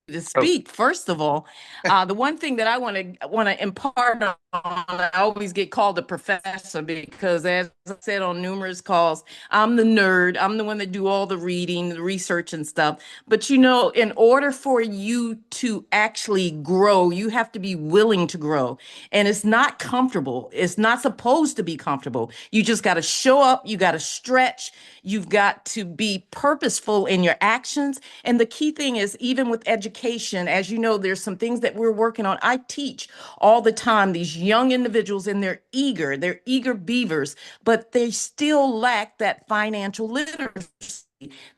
To speak. First of all, the one thing that I want to impart on, I always get called a professor because, as I said on numerous calls, I'm the nerd. I'm the one that do all the reading, the research and stuff. But in order for you to actually grow, you have to be willing to grow. And it's not comfortable. It's not supposed to be comfortable. You just got to show up. You got to stretch. You've got to be purposeful in your actions. And the key thing is, even with education, as you know, there's some things that we're working on. I teach all the time these young individuals, and they're eager beavers, but they still lack that financial literacy,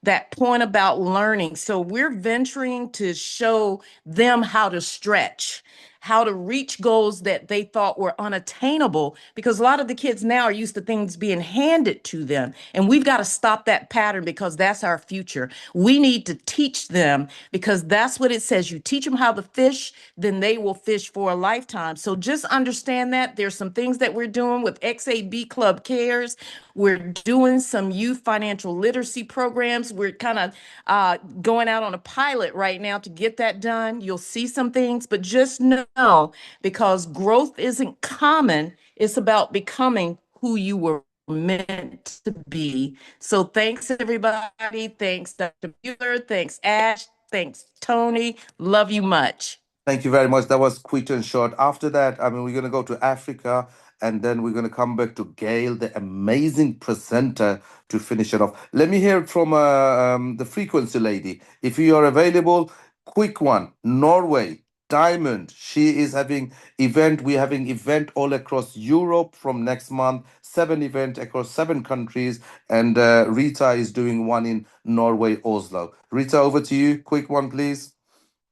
that point about learning. So we're venturing to show them how to stretch, how to reach goals that they thought were unattainable, because a lot of the kids now are used to things being handed to them. And we've got to stop that pattern, because that's our future. We need to teach them, because that's what it says. You teach them how to fish, then they will fish for a lifetime. So just understand that there's some things that we're doing with XAB Club Cares. We're doing some youth financial literacy programs. We're kind of going out on a pilot right now to get that done. You'll see some things, but just know, because growth isn't common, it's about becoming who you were meant to be. So thanks, everybody. Thanks, Dr. Mueller. Thanks, Ash. Thanks, Tony. Love you much. Thank you very much. That was quick and short. After that, we're going to go to Africa, and then we're going to come back to Gail, the amazing presenter, to finish it off. Let me hear it from the Frequency Lady. If you are available, quick one. Norway, Diamond. She is having event. We're having event all across Europe from next month. 7 event across 7 countries. And Rita is doing one in Norway, Oslo. Rita, over to you. Quick one, please.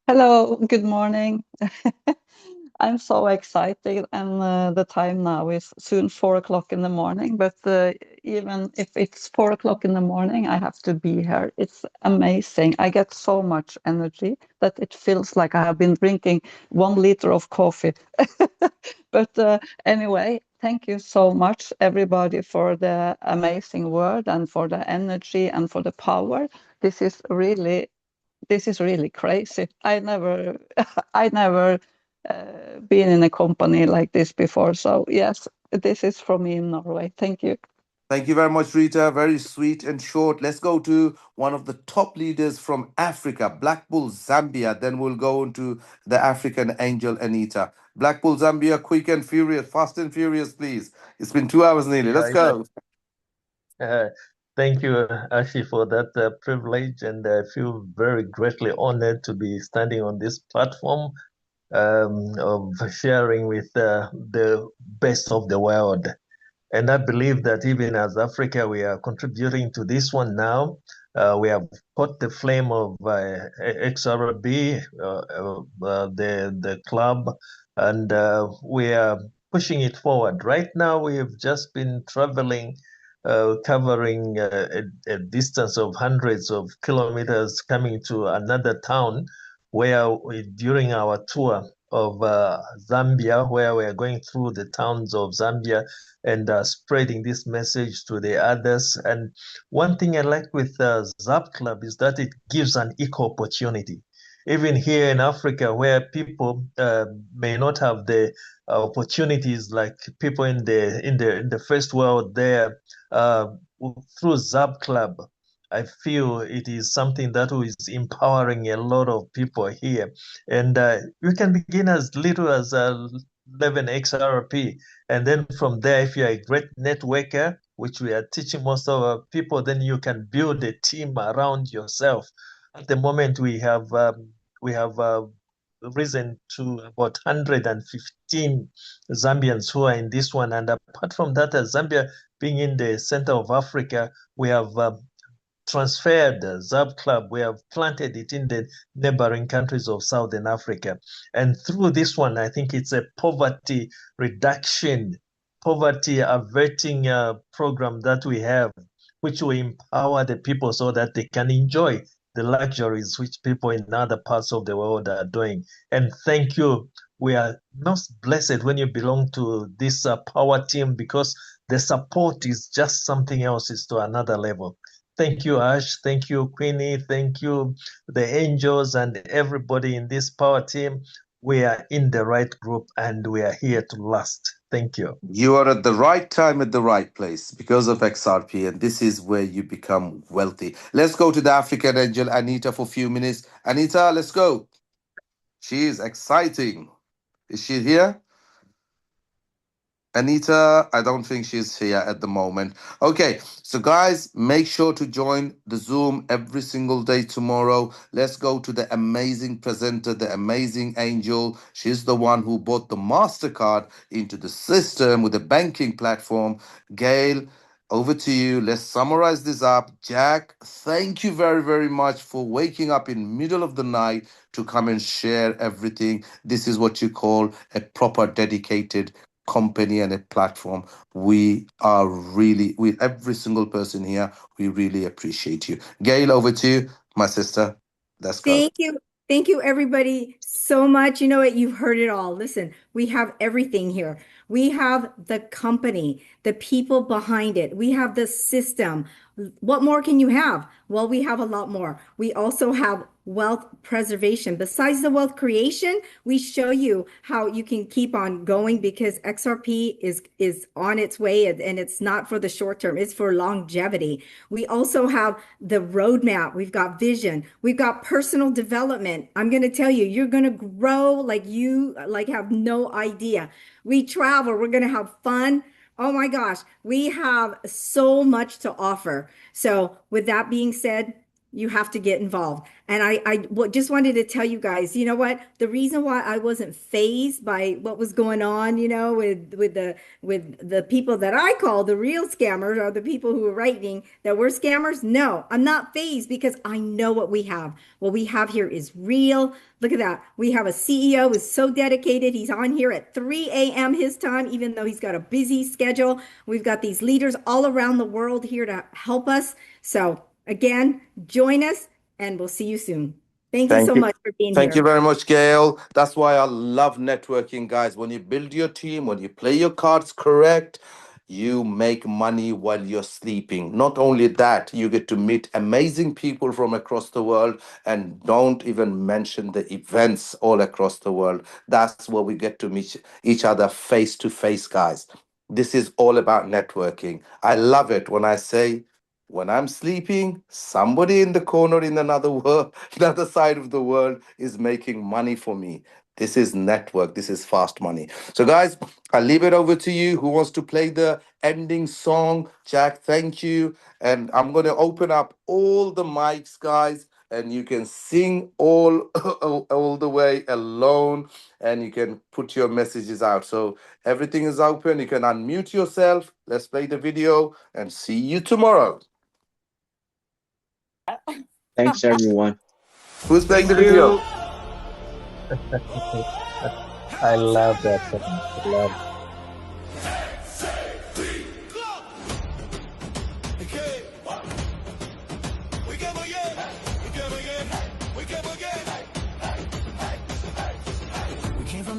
Hello, good morning. I'm so excited, and the time now is soon 4 o'clock in the morning. But even if it's 4 o'clock in the morning, I have to be here. It's amazing. I get so much energy that it feels like I have been drinking 1 liter of coffee. But anyway, thank you so much, everybody, for the amazing word and for the energy and for the power. This is really crazy. I never been in a company like this before. So yes, this is from me in Norway. Thank you. Thank you very much, Rita. Very sweet and short. Let's go to one of the top leaders from Africa, Black Bull, Zambia. Then we'll go into the African Angel, Anita. Black Bull, Zambia, quick and furious, fast and furious, please. It's been 2 hours nearly. Let's go. Thank you, Ashi, for that privilege, and I feel very greatly honored to be standing on this platform of sharing with the best of the world. And I believe that even as Africa, we are contributing to this one now. We have caught the flame of XRB, the club, and we are pushing it forward. Right now, we have just been traveling, covering a distance of hundreds of kilometers, coming to another town where during our tour of Zambia, where we are going through the towns of Zambia and spreading this message to the others. And one thing I like with XAB Club is that it gives an equal opportunity. even here in Africa, where people may not have the opportunities like people in the first world there, through XAB Club, I feel it is something that is empowering a lot of people here. And you can begin as little as 11 XRP. And then from there, if you're a great networker, which we are teaching most of our people, then you can build a team around yourself. At the moment, we have risen to about 115 Zambians who are in this one. And apart from that, Zambia being in the center of Africa, we have transferred the XAB Club. We have planted it in the neighboring countries of Southern Africa. And through this one, I think it's a poverty reduction, poverty averting program that we have, which will empower the people so that they can enjoy the luxuries which people in other parts of the world are doing. And thank you. We are most blessed when you belong to this power team, because the support is just something else, is to another level. Thank you, Ash. Thank you, Queenie. Thank you, the Angels and everybody in this power team. We are in the right group and we are here to last. Thank you. You are at the right time at the right place because of XRP, and this is where you become wealthy. Let's go to the African Angel, Anita, for a few minutes. Anita, let's go. She is exciting. Is she here? Anita, I don't think she's here at the moment. Okay, so guys, make sure to join the Zoom every single day tomorrow. Let's go to the amazing presenter, the amazing Angel. She's the one who brought the MasterCard into the system with the banking platform. Gail, over to you. Let's summarize this up. Jack, thank you very, very much for waking up in middle of the night to come and share everything. This is what you call a proper dedicated company and a platform. We are really, with every single person here, we really appreciate you. Gail, over to you, my sister. Let's go. Thank you. Thank you, everybody, so much. You know what? You've heard it all. Listen, we have everything here. We have the company, the people behind it. We have the system. What more can you have? Well, we have a lot more. We also have wealth preservation. Besides the wealth creation, we show you how you can keep on going, because XRP is on its way, and it's not for the short term, it's for longevity. We also have the roadmap. We've got vision. We've got personal development. I'm going to tell you, you're going to grow like you have no idea. We travel. We're going to have fun. Oh my gosh, we have so much to offer. So with that being said, you have to get involved. And I just wanted to tell you guys, you know what? The reason why I wasn't fazed by what was going on, with the people that I call the real scammers, or the people who are writing that we're scammers. No, I'm not fazed, because I know what we have. What we have here is real. Look at that. We have a CEO who's so dedicated. He's on here at 3 a.m. his time, even though he's got a busy schedule. We've got these leaders all around the world here to help us. So again, join us, and we'll see you soon. Thank you so much for being Thank you here. very much, Gail. That's why I love networking, guys. When you build your team, when you play your cards correct, you make money while you're sleeping. Not only that, you get to meet amazing people from across the world, and don't even mention the events all across the world. That's where we get to meet each other face to face, guys. This is all about networking. I love it when I say, when I'm sleeping, somebody in the corner in another world, another side of the world is making money for me. This is network. This is fast money. So, guys, I'll leave it over to you. Who wants to play the ending song? Jack, thank you. And I'm going to open up all the mics, guys, and you can sing all all the way alone, and you can put your messages out. So everything is open. You can unmute yourself. Let's play the video and see you tomorrow. Thanks, everyone. Who's playing the Thank video? you. I love that. I love it.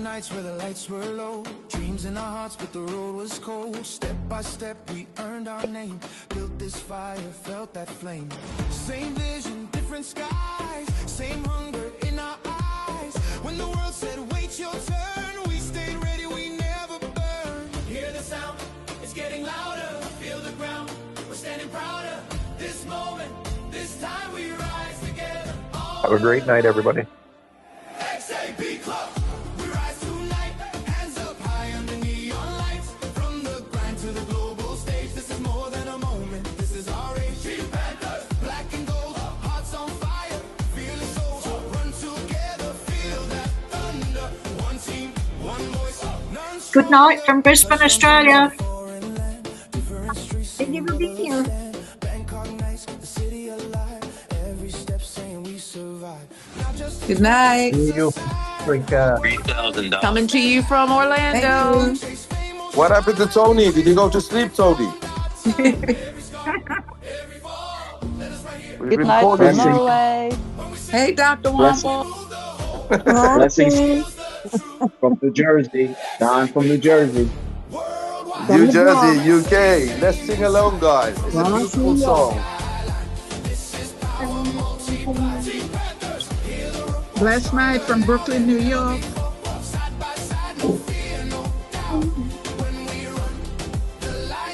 Nights where the lights were low, dreams in our hearts but the road was cold. Step by step we earned our name, built this fire, felt that flame. Same vision, different skies, same hunger in our When the world said, wait your turn, we stayed ready, we never burned. Hear the sound, it's getting louder. Feel the ground, we're standing prouder. This moment, this time we rise together. Have a great night, everybody. XAB Club, we rise tonight. Hands up high under neon lights. From the grind to the global stage, this is more than a moment. This is our age. Team Panthers, black and gold, hearts on fire. Feeling so run together, feel that thunder. One team, one voice, none. Good night from Brisbane, Australia. Thank you for being here. Bangkok nights, the city alive. Every step saying we survive. Not just Good night. See you, Africa. $3,000. Coming to you from Orlando. What happened to Tony? Did you go to sleep, Tony? Good night from Norway. Hey, Dr. Blessings. Wampo. Blessings from New Jersey. Don from New Jersey. New Jersey, UK. Let's sing along, guys. It's a beautiful song. Blessed night from Brooklyn, New York.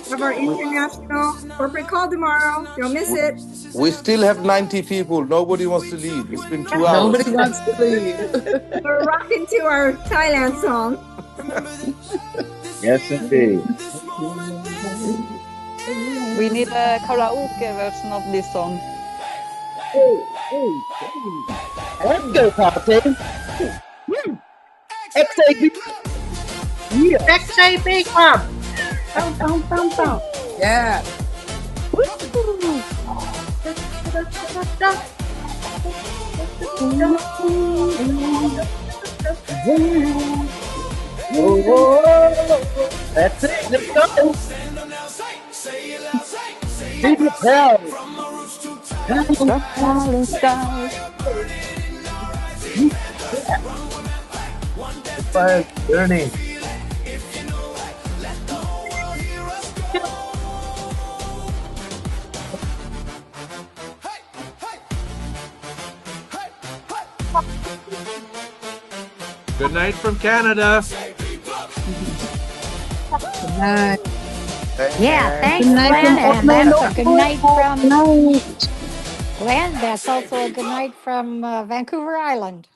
Have our international corporate call tomorrow. Don't miss it. We still have 90 people. Nobody wants to leave. It's been 2 hours. Nobody wants to leave. We're rocking to our Thailand song. Yes, indeed. We need a karaoke version of this song. Let's go, party. XAB. Yeah. XAB Club. Boom, boom, boom, boom. Yeah. That's it. Let's go. Keep it down. Fire journey. Good night from Canada. Good night. Yeah, thanks, Good night Glenn. from And that's a good night from night. Glenn. That's also a good night from Vancouver Island.